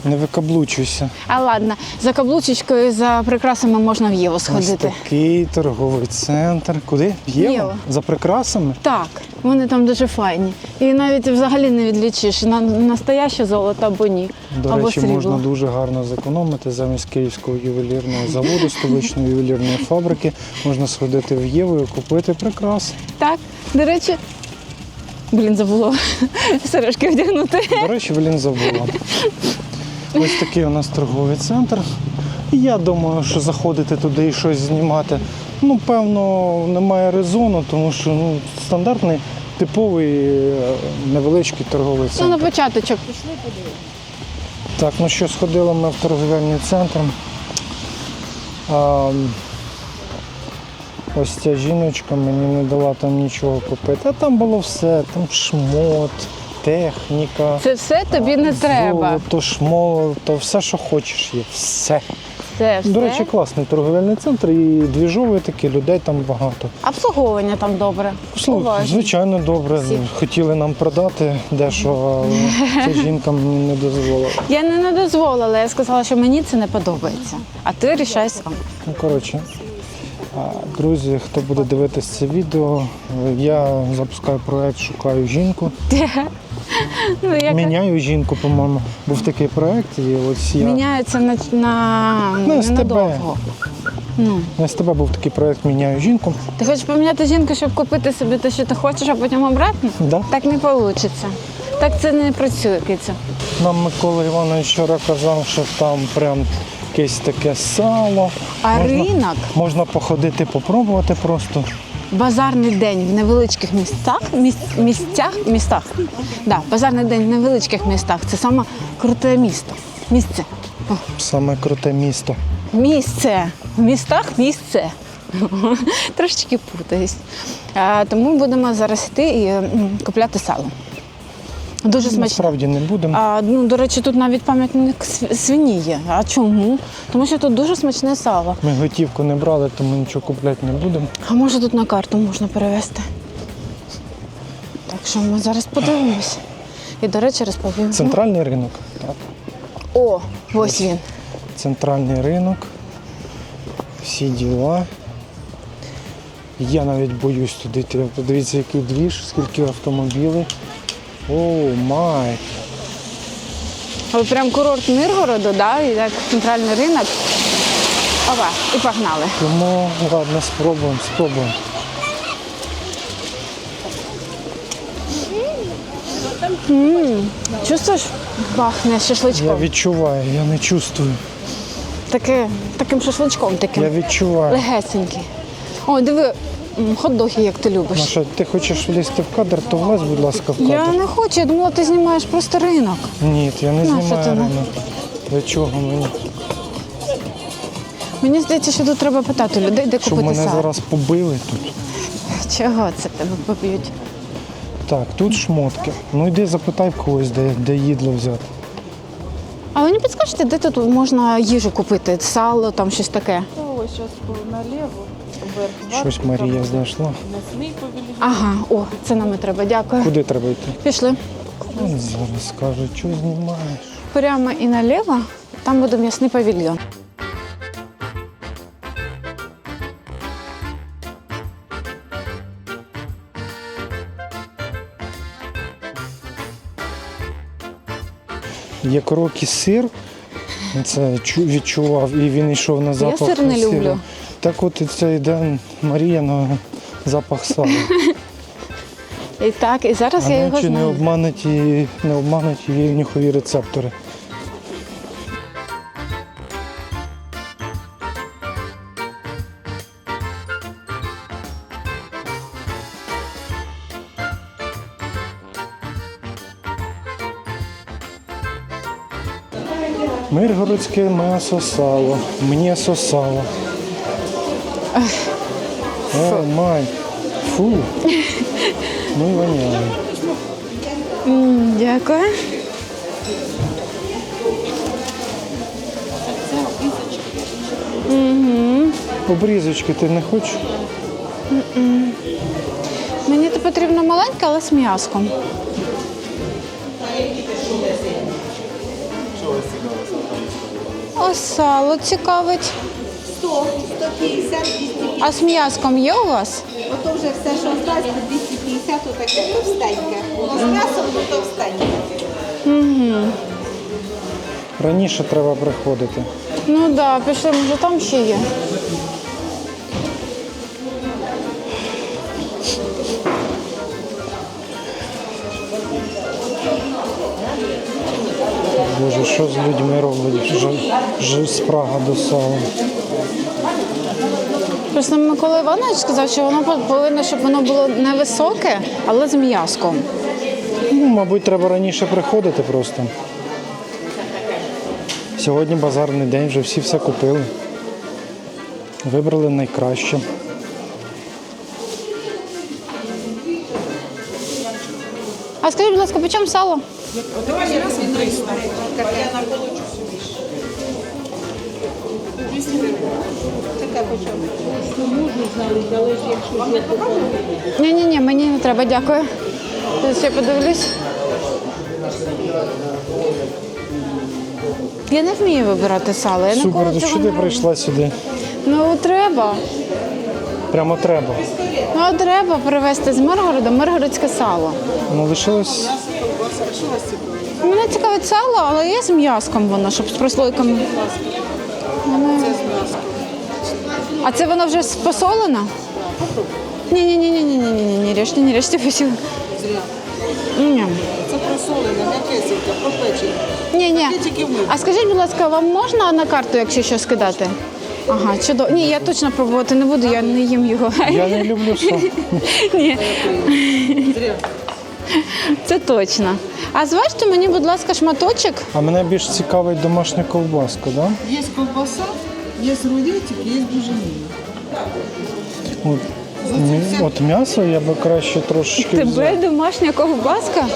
Не викаблучуйся. А ладно, за каблучечкою, за прикрасами можна в Єву Ось сходити. такий торговий центр. Куди? В Єву? Єву. За прикрасами? Так, вони там дуже файні. І навіть взагалі не відлічиш, настояще золото або ні. До або речі, срібло. можна дуже гарно зекономити. Замість Київського ювелірного заводу, столичної ювелірної фабрики, можна сходити в Єву і купити прикраси. Так, до речі, забула сережки вдягнути. До речі, забула. Ось такий у нас торговий центр. І я думаю, що заходити туди і щось знімати, певно, немає резону, тому що стандартний, типовий, невеличкий торговий Ну, на центр. початочок. Так, що сходили ми в торговельний центр. Ось ця жіночка мені не дала там нічого купити. А там було все, там шмот, техніка. Це все тобі не треба. Золото, шмото, все, що хочеш є. Все. Це все. До речі, класний торговельний центр і двіжовий такий, людей там багато. Обслуговування там добре. Слухай, Уважно. звичайно, добре. Всі. Хотіли нам продати дещо, але ця жінка мені не дозволила. Я не дозволила, я сказала, що мені це не подобається. А ти рішай сам. Коротше, друзі, хто буде дивитися це відео, я запускаю проект «Шукаю жінку». Ну, Міняю жінку, по-моєму. Був такий проект, і ось я... Міняється На СТБ. ненадовго. Ну. На СТБ був такий проект «Міняю жінку». Ти хочеш поміняти жінку, щоб купити собі те, що ти хочеш, а потім обратно? Да. Так не вийде. Так це не працює, киця. Нам Микола Іванович вчора казав, що там прям якесь таке сало. А ринок? Можна походити, попробувати просто. Базарний день в невеличких містах. Да, базарний день в невеличких містах. Це саме круте місто. Місце. О, Саме круте місто. місце. В містах місце. Трошечки путаюсь. Тому будемо зараз йти і купляти сало. Дуже смачно. Насправді не будемо. До речі, тут навіть пам'ятник свині є. А чому? Тому що тут дуже смачне сало. Ми готівку не брали, тому нічого купляти не будемо. А може тут на карту можна перевезти? Так що ми зараз подивимось. І, до речі, розповім. Центральний ринок. Так. О, ось він. Центральний ринок. Всі діла. Я навіть боюсь туди йти. Подивіться, який двіж, скільки автомобілів. О, май. Ось прям курорт Миргороду, да? І так центральний ринок. Опа, і погнали. Тому, ладно, спробуємо. Чувствуєш? Пахне шашличком. Я відчуваю, я не чувствую. Таким шашличком таким. Я відчуваю. Легесенький. Ой, диви, хот-доги, як ти любиш. Ну що, ти хочеш влізти в кадр, то влазь, будь ласка, в кадр. Я не хочу, я думала, ти знімаєш просто ринок. Ні, я не Ну, що знімаю ти, ну? ринок. Для чого мені? Мені здається, що тут треба питати людей, де Щоб купити мене сало. зараз побили тут. Чого це тебе поб'ють? Так, тут шмотки. Ну йди запитай в когось, де їдло взяти. А ви не підскажете, де тут можна їжу купити? Сало, там щось таке. Ось зараз наліво, вверх. Щось Марія знайшла. Мясний павільйон. Ага, о, це нам і треба, дякую. Куди треба йти? Пішли. От зараз скажуть, що знімаєш. Прямо і наліво, там буде м'ясний павільйон. Є крокий сир, це відчував, і він йшов на запах сир не сиру. люблю. Так от і це йде Марія на запах сала. І так, і зараз я А його чи не знаю. обмануть її нюхові рецептори. Миргородське м'ясо сало. М'ясо сало. О, май. Фу. Ну і воняє. Дякую. Обрізочки ти не хочеш? Мені то потрібно маленьке, але з м'яском. Ось сало цікавить. 100, 150, 250. А з м'яском є у вас? Ото вже все, що осталось, по 250, отаке товстеньке. Воно з м'ясом, то товстеньке. Раніше треба приходити. Ну так, да, пішли, може там ще є. Боже, що з людьми роблять? Спрага до сала. Просто Микола Іванович сказав, що воно повинно, щоб воно було невисоке, але з м'яском. Ну, мабуть, треба раніше приходити просто. Сьогодні базарний день, вже всі все купили. Вибрали найкраще. А скажіть, будь ласка, по чому сало? Ні, мені не треба, дякую. Зараз ще подивлюсь. Я не вмію вибирати сало. Я Супер, ніколи ну цього що не ти роблю. прийшла сюди? Ну, треба. Прямо треба. Ну, треба привезти з Миргорода миргородське сало. Ну, лишилось Мене цікавить сало, але є з м'яском воно, щоб з прослойками. А це воно вже посолено? Ні, режьте, не режьте, спасибо. Ні. Це просолене, не киселька, пропечене. Ні. Тільки ми. А скажіть, будь ласка, вам можна на карту, якщо що, скидати? Ага, чудово. Ні, я точно пробувати не буду, я не їм його. я не люблю сал. Ні. Це точно. А зважте мені, будь ласка, шматочок. А мене більш цікавить домашня ковбаска, так? Да? Є ковбаса, є рулетик, є буженина. От м'ясо я би краще трошечки Тебе взяв. домашня ковбаска?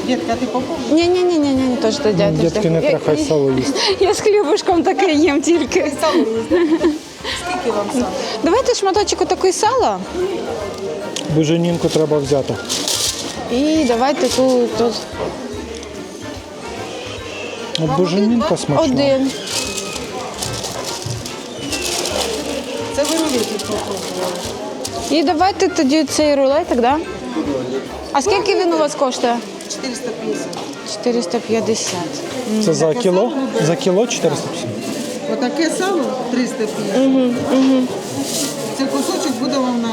Дітка, ти попробуй. Ні, теж то дядя. Дітки не треба, хай сало їсть. Я з хлібушком таке їм тільки. Скільки вам сало? Давайте шматочок такої сала. Буженінку треба взяти. І давайте тут От буженінка смачна. один. Це ви рулетик попробували. І давайте тоді цей рулетик, да? А скільки він у вас коштує? 450. 450. Це за кіло? За кіло 450? Отаке сало 350. Це кусочок буде вам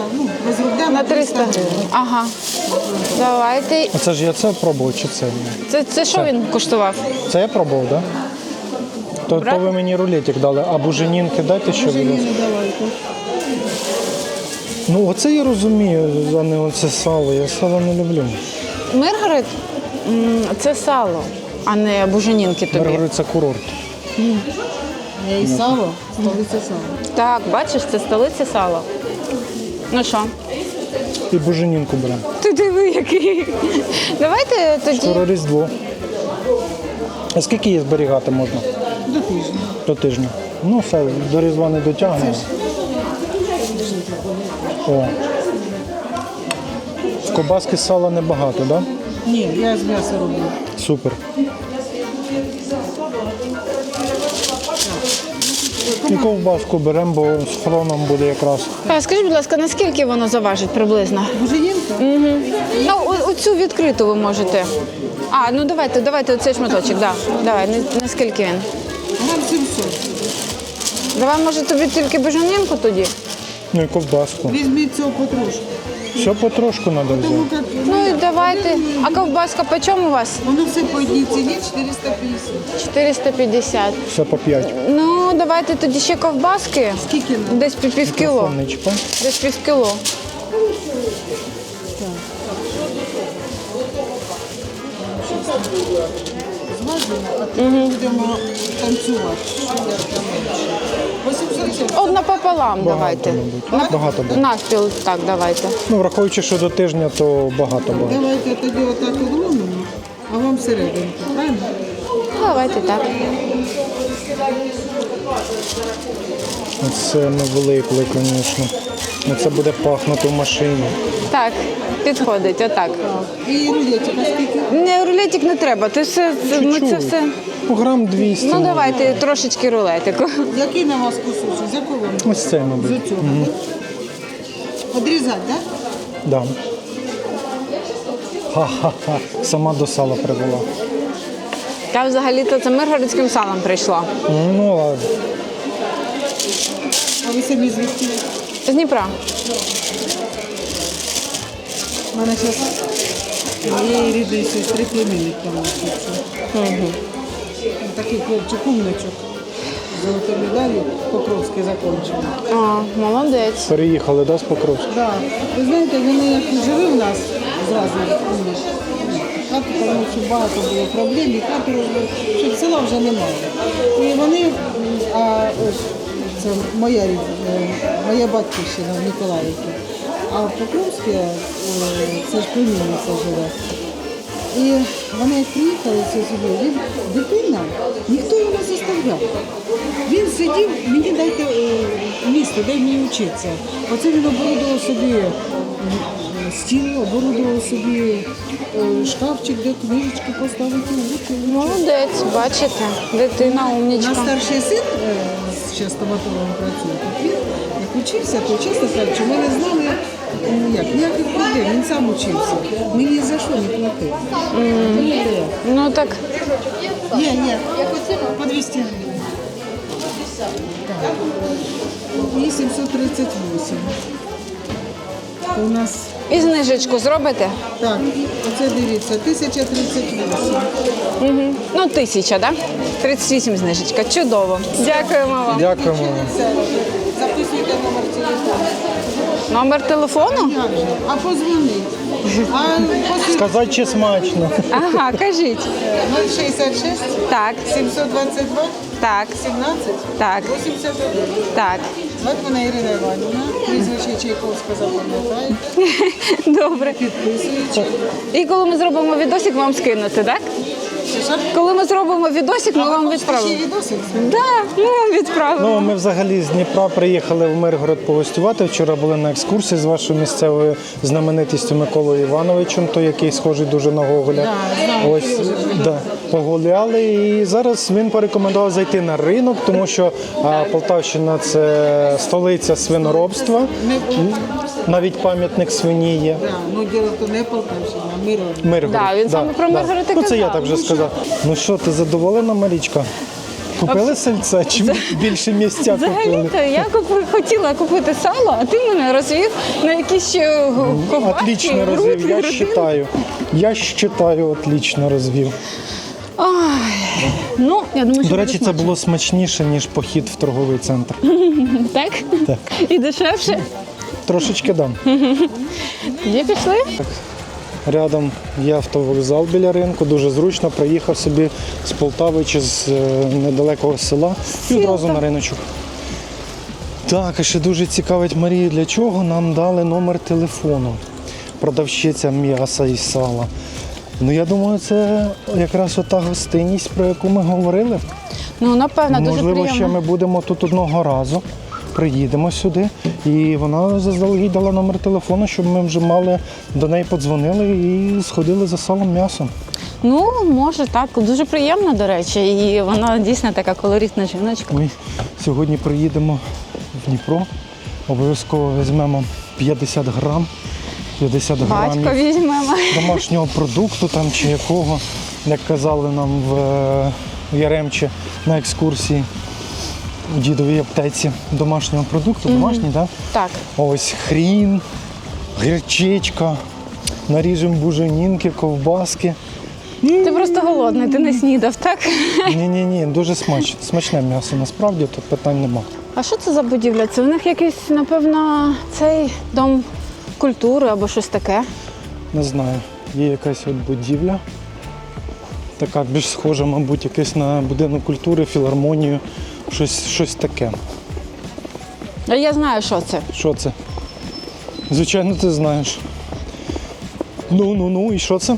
без рубля На 300 гривень. Ага. Давайте. А це ж я це пробував чи це? ні? Це що він коштував? Це я пробував, так? Да? То ви мені рулетик дали, а буженінки дайте ще, будь ласка. Буженіну давайте. Ну оце я розумію, а не оце сало. Я сало не люблю. Миргород це сало, а не буженінки тобі. Миргород – це курорт. І сало, столиця сала. Так, бачиш, це столиця сала. Ну що? І буженінку беремо. Ти диви, який. Давайте тоді. Скоро Різдво. А скільки її зберігати можна? До тижня. До тижня. Ну все, до Різдва не дотягнемо. О. З ковбаски сала небагато, так? Да? Ні, я з м'яса роблю. Супер. І ковбаску беремо, бо з хроном буде якраз. А скажіть, будь ласка, наскільки воно заважить приблизно? Буженінка? Ну, оцю відкриту ви можете. А, ну давайте оцей шматочок, да. Давай, наскільки він? Грам 700. Давай, може, тобі тільки буженинку тоді? Ну і ковбаску. Візьміть цього потрошку. Все потрошку треба Тому взяти. як Ну і давайте. А ковбаска по чому у вас? воно все по одній ціні 450. 450. Все по 5. Ну, давайте тоді ще ковбаски. Скільки нам? Десь півкіло. Сонечко. Десь півкіло. Зважимо, а тоді будемо танцювати. 800. Одна пополам давайте. мабуть. Багато буде. Навпіл, так, давайте. Ну, враховуючи, що до тижня, то багато буде. Давайте тоді отак огломимо, а вам серединку, правильно? Давайте так. Це ми великли, звісно. Це буде пахнути в машині. Так, підходить, отак. І рулетик, а скільки? Не, рулетик не треба, ти все, ми це Чуть-чуть. все. Ну, грам 200. Ну давайте трошечки рулетику. Який на вас кусочок? З якого вам? Ось це, З мабуть. цього, так? Одрізати, так? Да. Ха-ха-ха. Сама до сала прибула. Я взагалі-то це миргородським салом прийшла. Ну, ладно. А ви самі звідки? З Дніпра. У мене зараз моєї рідної сестри племінник там вчиться. Такий хлопчик, умничок. Золотою медаллю Покровський закінчив. О, молодець. Переїхали, да, з Покровська? Да. Ви знаєте, вони як жили в нас зразу, хату, тому що багато було проблем, і хату розбили, що села вже немає. І вони, це моя батьківщина в Ніколаївці, а в Покровське, це ж племінниця живе. І вони як приїхали сюди, дитина, ніхто його не заставляв. Він сидів, мені дайте місто, дай мені вчитися. Оце він оборудував собі стіл, оборудував собі шкафчик, де книжечки поставити. Молодець, бачите, дитина У умнічка. нас старший син ще стоматологом працює. Так він як учився, то чесно кажучи, ми не знали ніяких проблем. Він сам учився. Ми ні за що не платили. Ну так, Ні, по 200 гривень. Так. І 738. У нас, і знижечку зробите? так, оце дивіться, 1038. Угу. Ну, 1000, так? 38 знижечка. Чудово. Дякуємо вам. Дякуємо. Записуйте номер телефону. Номер телефону? Як же? А позвонить. А після Сказати, чи смачно. Ага, кажіть. 066 Так, 722 так, 17 так, 81. так. Звати мене Ірина Іванівна. Прізвище Чайковська запам'ятаєте. Добре. Підписуєте. І коли ми зробимо відосик, вам скинути, так? Коли ми зробимо відосик, ми вам Ще відправимо. відосик? Так, ми вам відправимо. Ну, ми взагалі з Дніпра приїхали в Миргород погостювати. Вчора були на екскурсії з вашою місцевою знаменитістю Миколою Івановичем, той, який схожий дуже на Гоголя. Ось, да, погуляли. І зараз він порекомендував зайти на ринок, тому що Полтавщина – це столиця свиноробства. Навіть пам'ятник свині є. Так, ну діло то не Полтавщина, а Миргород. Миргород. Да, він саме про Миргород і Ну, це я казав. так вже сказав. Ну що, ти задоволена, Марічка? Купили сальце чи більше місця купили? Взагалі-то я хотіла купити сало, а ти мене розвів на якісь ще ковбаски, Отлично розвів, я вважаю. Я вважаю, отлично розвів. Ну, я думаю, що До речі, буде це було смачніше, ніж похід в торговий центр. смачно. Так? Так. І дешевше? Трошечки дам. Тоді пішли? Рядом є автовокзал біля ринку, дуже зручно, приїхав собі з Полтави чи з недалекого села і одразу на риночок. Так, і ще дуже цікавить Марію, для чого нам дали номер телефону. Продавщиця м'яса і сала. Ну, я думаю, це якраз ота гостинність, про яку ми говорили. Ну, напевно, дуже Можливо, приємно. ще ми будемо тут одного разу, приїдемо сюди, і вона заздалегідь дала номер телефону, щоб ми вже мали до неї подзвонили і сходили за салом м'ясом. Ну, може так. Дуже приємно, до речі. І вона дійсно така колоритна жіночка. Ми сьогодні приїдемо в Дніпро, обов'язково візьмемо 50 грам, 50 Батько грамів візьмемо. домашнього продукту там чи якого, як казали нам в Яремчі на екскурсії у дідовій аптеці домашнього продукту, домашній, так? Так. Ось хрін, гірчичка, наріжемо буженінки, ковбаски. Ти просто голодний, ти не снідав, так? Ні, дуже смачне м'ясо, насправді тут питань нема. А що це за будівля? Це у них якийсь, напевно, цей дом культури або щось таке. Не знаю, є якась от будівля, така більш схожа, мабуть, якась на будинок культури, філармонію, щось таке. А я знаю, що це. Що це? Звичайно, ти знаєш. Ну, і що це?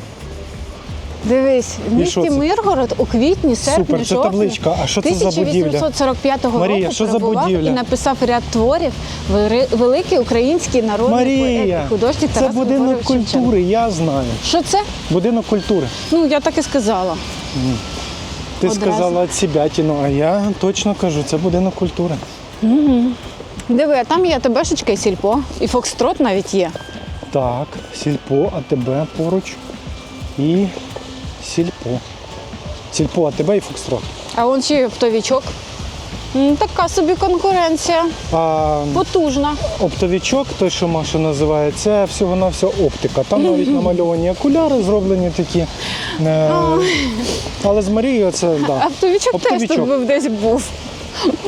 Дивись, в що місті це? Миргород у квітні, серпні, Супер, це жовтні табличка. А що це за будівля? 1845 Марія, року що за перебував будівля? і написав ряд творів великий український народний поет Марія, і художник це Тарас будинок Григорович Шевченко. культури, я знаю. Що це? Будинок культури. Ну, я так і сказала. Ти Одразу. сказала від Сібятіну, а я точно кажу, це будинок культури. Диви, а там є АТБшечка і сільпо, і фокстрот навіть є. Так, сільпо, АТБ поруч і сільпо. Сільпо, АТБ і Фокстрот. А он ще оптовичок. Така собі конкуренція. А Потужна. оптовичок, той, що Маша називає, це всього-навсього оптика. Там навіть намальовані окуляри зроблені такі. Але з Марією це, да. Оптовичок теж тут був, десь був.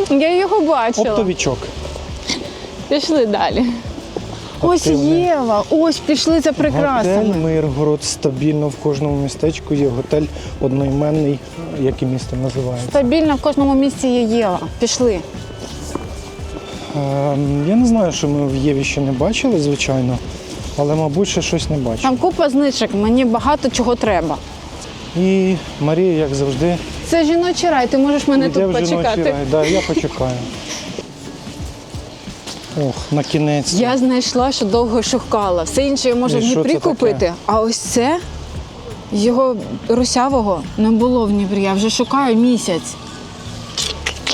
Я його бачила. Оптовичок. Пішли далі. Ось Активний. Єва, ось пішли за Готель прикрасами. Миргород, стабільно в кожному містечку є готель одноіменний, як і місто називається. Стабільно в кожному місці є Єва. Пішли. Я не знаю, що ми в Єві ще не бачили, звичайно, але, мабуть, ще щось не бачили. Там купа знижок, мені багато чого треба. І Марія, як завжди, Це жіночий рай, ти можеш мене йде тут в жіночий почекати. рай. Да, я почекаю. Ох, на кінець. Я знайшла, що довго шукала. Все інше я можу І в що Дніпрі це таке? купити. А ось це його русявого не було в Дніпрі. Я вже шукаю місяць.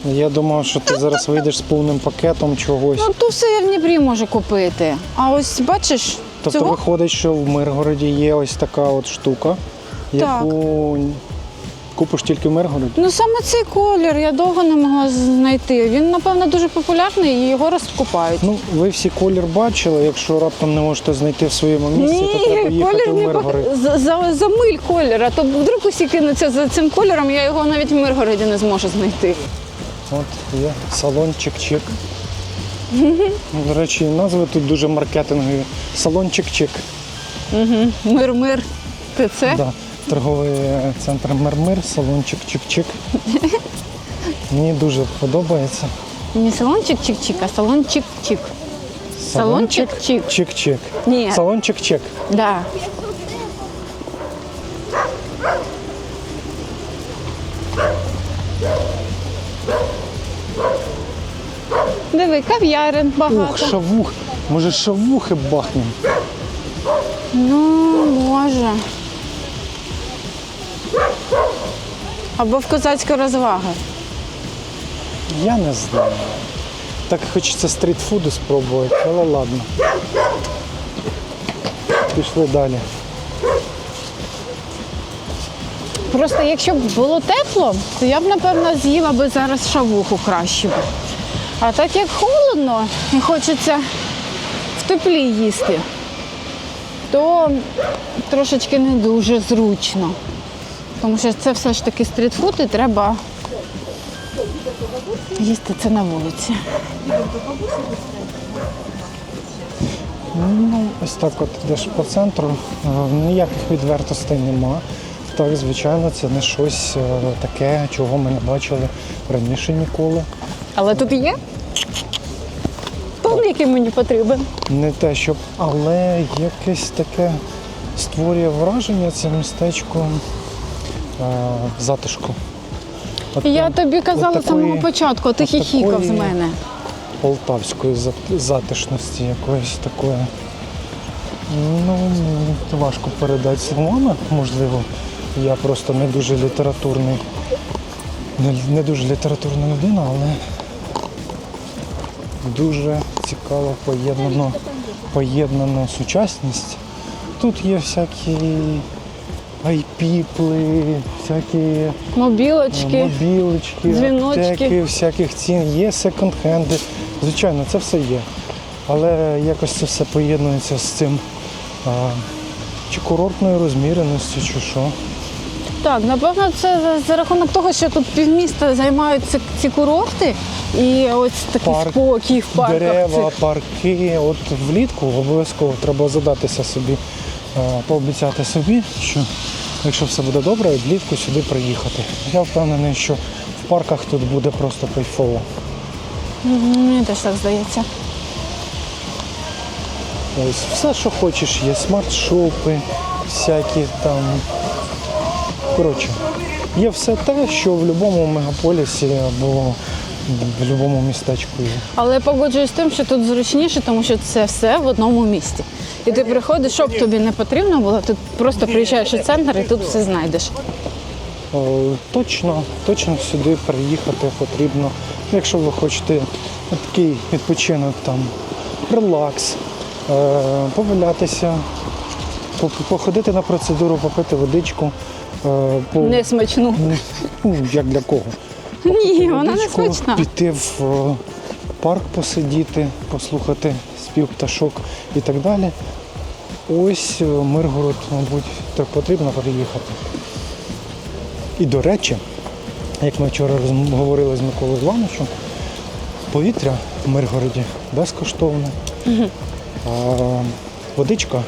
Я думав, що ти зараз вийдеш з повним пакетом чогось. Ну, то все я в Дніпрі можу купити. А ось бачиш, Тобто цього виходить, що в Миргороді є ось така от штука, яку купиш тільки в Миргороді. ну саме цей колір я довго не могла знайти. Він, напевно, дуже популярний і його розкупають. Ну, ви всі колір бачили, якщо раптом не можете знайти в своєму місці, то треба Ні, їхати колір в не Миргород. за миль колір, а то вдруг усі кинуться за цим кольором, я його навіть в Миргороді не зможу знайти. От є салон Чик-Чик. До речі, назви тут дуже маркетингові. Салон Чик-Чик. Мир-мир. Ти це? Да. Торговий центр Мир-Мир, салончик Чик-Чик. Мені дуже подобається. Не салончик чик-чик, а салон чик-чик. Салончик чик. Чик-Чик. Ні. Салон Чик-Чик. Да. Диви, кав'ярин багато. Ух, шавух. Може, шавухи бахнемо? Ну, може. Або в козацьку розваги. Я не знаю. Так хочеться стрітфуду спробувати, але ладно. Пішли далі. Просто якщо б було тепло, то я б, напевно, з'їла би зараз шавуху краще. А так як холодно і хочеться в теплі їсти, то трошечки не дуже зручно. Тому що це все ж таки стрітфуд і треба їсти це на вулиці. Ну, ось так от йдеш по центру, ніяких відвертостей нема. Так, звичайно, це не щось таке, чого ми не бачили раніше ніколи. Але тут є том, який мені потрібен. Не те, щоб, але якесь таке створює враження це містечко затишку. От Я прям тобі казала з такої- самого початку, ти от хіхікав з такої мене. Полтавської затишності якоїсь такої. Ну, важко передати словами, можливо. Я просто не дуже літературний, не дуже літературна людина, але дуже цікаво поєднано сучасність. Тут є всякі айпіпли, всякі Мобілочки. мобілочки, дзвіночки. аптеки, всяких цін, є секонд-хенди. Звичайно, це все є. Але якось це все поєднується з цим чи курортною розміреністю, чи що. Так, напевно, це за рахунок того, що тут півміста займають ці курорти і ось такий Парк, спокій в парках. Дерева, цих. парки. От влітку обов'язково треба задатися собі, пообіцяти собі, що якщо все буде добре, влітку сюди приїхати. Я впевнений, що в парках тут буде просто кайфово. Мені теж так здається. Ось все, що хочеш, є смарт-шопи, всякі там. Коротше, є все те, що в будь-якому мегаполісі або в будь-якому містечку є. Але я погоджуюсь з тим, що тут зручніше, тому що це все в одному місті. І ти приходиш, щоб тобі не потрібно було, ти просто приїжджаєш у центр і тут все знайдеш. Точно сюди приїхати потрібно. Якщо ви хочете такий відпочинок, там, релакс, повалятися, походити на процедуру, попити водичку. Несмачну. Ну, як для кого? Ні, вона не Водичку, смачна. Піти в парк посидіти, послухати спів пташок і так далі. Ось Миргород, мабуть, так потрібно переїхати. І, до речі, як ми вчора говорили з Миколою Івановичем, повітря в Миргороді безкоштовне. Водичка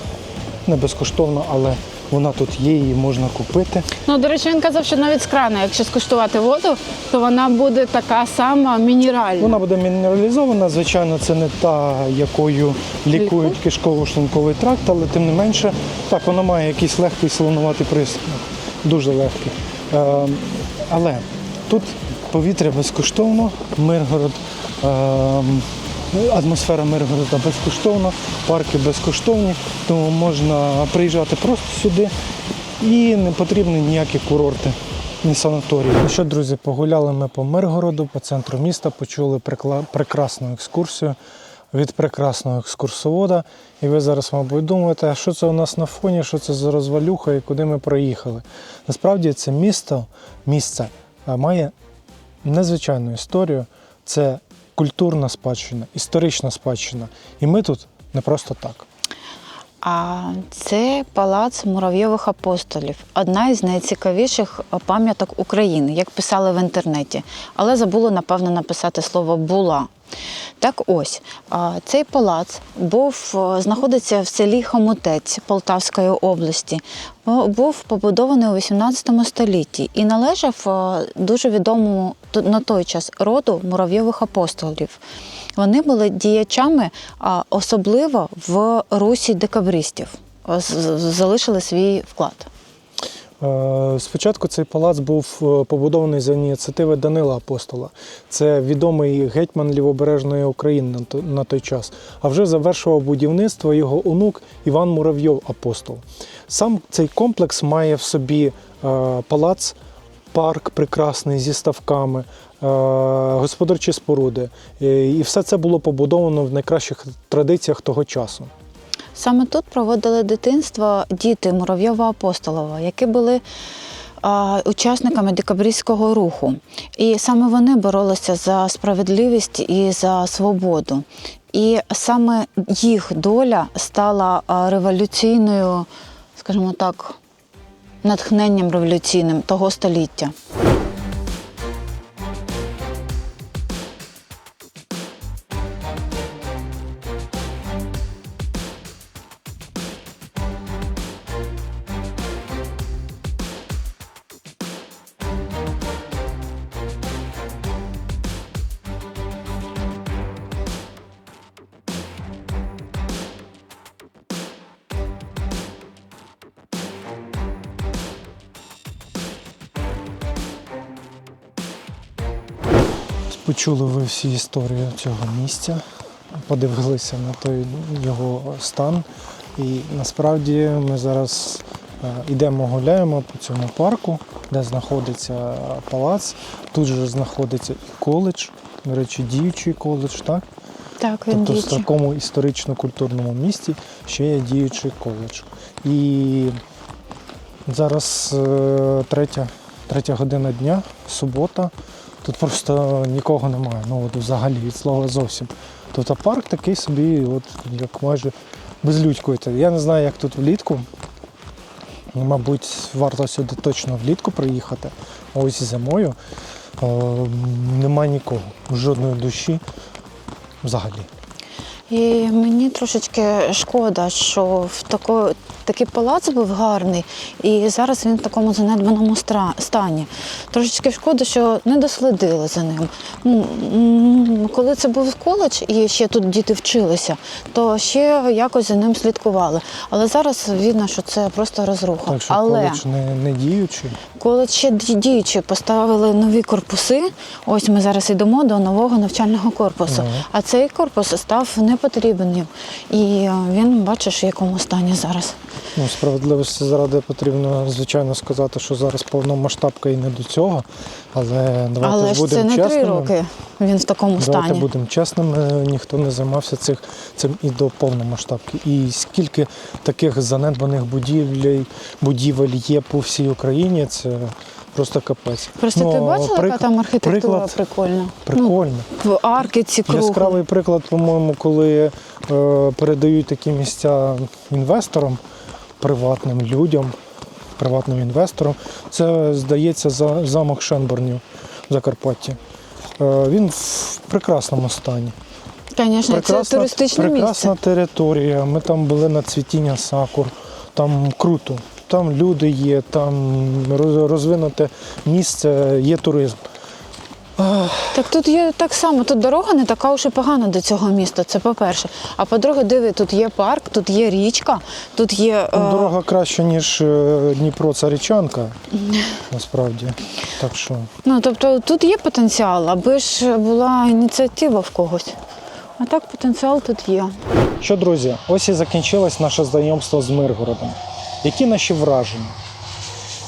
не безкоштовна, але вона тут є, її можна купити. Ну, до речі, він казав, що навіть з крана, якщо скуштувати воду, то вона буде така сама мінеральна. Вона буде мінералізована, звичайно, це не та, якою лікують кишково-шлунковий тракт, але тим не менше, так, вона має якийсь легкий солонуватий присмак, дуже легкий. Але тут повітря безкоштовно, Миргород, атмосфера Миргорода безкоштовна, парки безкоштовні, тому можна приїжджати просто сюди і не потрібні ніякі курорти, ні санаторії. Ну що, друзі, погуляли ми по Миргороду, по центру міста, почули прекрасну екскурсію від прекрасного екскурсовода. І ви зараз, мабуть, думаєте, а що це у нас на фоні, що це за розвалюха і куди ми проїхали. Насправді це місце має незвичайну історію. Це культурна спадщина, історична спадщина. І ми тут не просто так. А це палац Муравйових апостолів, одна із найцікавіших пам'яток України, як писали в інтернеті. Але забули, напевно, написати слово «була». Так ось, цей палац знаходиться в селі Хомутець Полтавської області. Був побудований у 18 столітті і належав дуже відомому на той час роду Муравйових апостолів. Вони були діячами, особливо в русі декабристів, залишили свій вклад. Спочатку цей палац був побудований за ініціативи Данила Апостола. Це відомий гетьман Лівобережної України на той час. А вже завершував будівництво його онук Іван Муравйов Апостол. Сам цей комплекс має в собі палац, парк прекрасний зі ставками, господарчі споруди. І все це було побудовано в найкращих традиціях того часу. Саме тут проводили дитинство діти Муравйова-Апостолова, які були учасниками декабристського руху. І саме вони боролися за справедливість і за свободу. І саме їх доля стала революційною, скажімо так, натхненням революційним того століття. Почули ви всі історії цього місця, подивилися на той його стан. І насправді ми зараз йдемо гуляємо по цьому парку, де знаходиться палац. Тут же знаходиться і коледж, до речі, діючий коледж, так? Так, він Тобто в діючий. такому історично-культурному місті ще є діючий коледж. І зараз третя година дня, субота. Тут просто нікого немає. Ну от взагалі від слова зовсім. Тобто парк такий собі, от як майже безлюдькою. Я не знаю, як тут влітку. Мабуть, варто сюди точно влітку приїхати. Ось зимою немає нікого, жодної душі взагалі. І мені трошечки шкода, що такий палац був гарний, і зараз він в такому занедбаному стані. Трошечки шкода, що не дослідили за ним. Коли це був коледж і ще тут діти вчилися, то ще якось за ним слідкували. Але зараз видно, що це просто розруха. Так що Але коледж не діючий. коледж ще діючий, поставили нові корпуси. Ось ми зараз йдемо до нового навчального корпусу. А цей корпус став непотрібним. І він, бачиш, в якому стані зараз. Ну, справедливості заради потрібно, звичайно, сказати, що зараз повномасштабка і не до цього. Але давайте Але ж будемо це не 3 чесними. роки він в такому Давайте стані. будемо чесними, ніхто не займався цим і до повномасштабки. І скільки таких занедбаних будівель є по всій Україні, це просто капець. Просто ти бачила, яка там архітектура прикольна? Прикольно. В арки ці круглі. Яскравий приклад, по-моєму, коли передають такі місця інвесторам, приватним людям, приватним інвесторам. Це, здається, замок Шенборнів в Закарпатті. Він в прекрасному стані. Звісно, це туристичне прекрасна місце. територія. Ми там були на цвітіння сакур. Там круто. Там люди є, там розвинуте місце, є туризм. Так тут є так само, тут дорога не така уж і погана до цього міста, це по-перше. А по-друге, диви, тут є парк, тут є річка, тут є... Дорога краща, ніж Дніпро-Царичанка, насправді. Так що... Ну, тобто тут є потенціал, аби ж була ініціатива в когось. А так потенціал тут є. Що, друзі, ось і закінчилось наше знайомство з Миргородом. Які наші враження?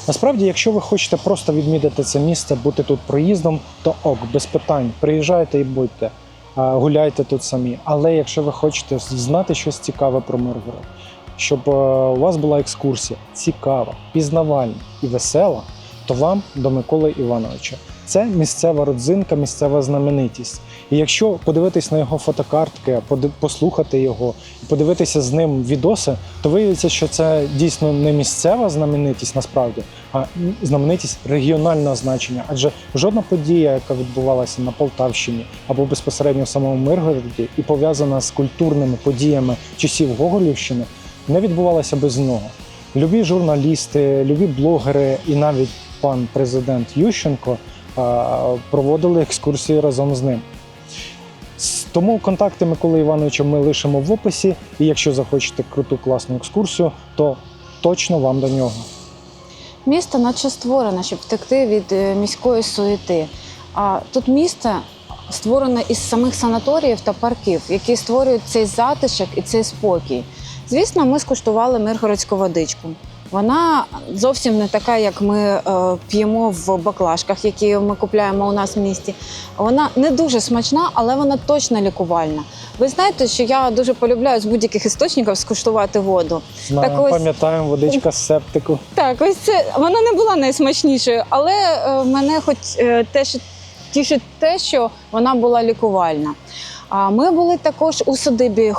Насправді, якщо ви хочете просто відмітити це місце, бути тут проїздом, то ок, без питань. Приїжджайте і будьте, гуляйте тут самі. Але якщо ви хочете знати щось цікаве про Миргород, щоб у вас була екскурсія цікава, пізнавальна і весела, то вам до Миколи Івановича. Це місцева родзинка, місцева знаменитість. І якщо подивитись на його фотокартки, послухати його, подивитися з ним відоси, то виявиться, що це дійсно не місцева знаменитість насправді, а знаменитість регіонального значення. Адже жодна подія, яка відбувалася на Полтавщині або безпосередньо в самому Миргороді і пов'язана з культурними подіями часів Гоголівщини, не відбувалася без нього. Любі журналісти, любі блогери і навіть пан президент Ющенко проводили екскурсії разом з ним. Тому контакти Миколи Івановича ми лишимо в описі, і якщо захочете круту класну екскурсію, то точно вам до нього. Місто наче створене, щоб втекти від міської суєти. А тут місто створене із самих санаторіїв та парків, які створюють цей затишок і цей спокій. Звісно, ми скуштували миргородську водичку. Вона зовсім не така, як ми п'ємо в баклажках, які ми купуємо у нас в місті. Вона не дуже смачна, але вона точно лікувальна. Ви знаєте, що я дуже полюбляю з будь-яких істочників скуштувати воду. Знаємо, Так ось- пам'ятаємо, водичка з септику. Так, ось це вона не була найсмачнішою, але мене хоч тішить те, що вона була лікувальна. А ми були також у садибі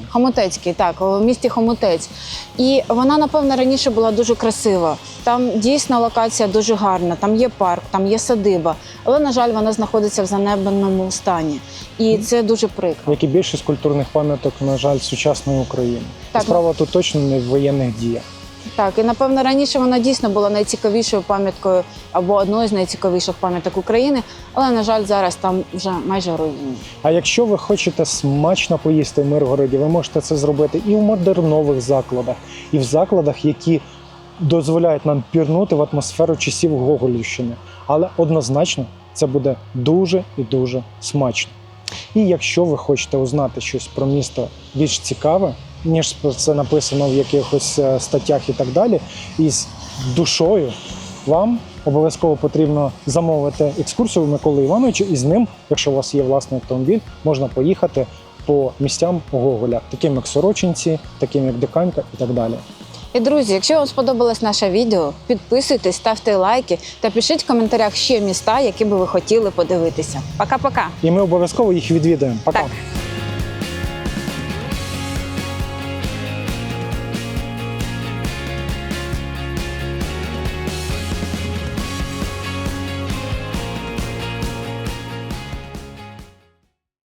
Хомутецький, так, у місті Хомутець. І вона, напевно, раніше була дуже красива. Там дійсно локація дуже гарна, там є парк, там є садиба. Але, на жаль, вона знаходиться в занедбаному стані. І це дуже прикро. Як і більшість культурних пам'яток, на жаль, сучасної України. Так. Справа тут точно не в воєнних діях. Так, і напевно раніше вона дійсно була найцікавішою пам'яткою або одною з найцікавіших пам'яток України, але, на жаль, зараз там вже майже руїни. А якщо ви хочете смачно поїсти в Миргороді, ви можете це зробити і в модернових закладах, і в закладах, які дозволяють нам пірнути в атмосферу часів Гоголівщини. Але однозначно Це буде дуже і дуже смачно. І якщо ви хочете узнати щось про місто більш цікаве, ніж про це написано в якихось статтях і так далі, і з душою, вам обов'язково потрібно замовити екскурсію у Миколи Івановича, і з ним, якщо у вас є власний автомобіль, можна поїхати по місцям Гоголя, таким як Сорочинці, таким як Диканька і так далі. І, друзі, якщо вам сподобалось наше відео, підписуйтесь, ставте лайки та пишіть в коментарях ще міста, які би ви хотіли подивитися. Пока-пока! І ми обов'язково їх відвідаємо. Пока! Так.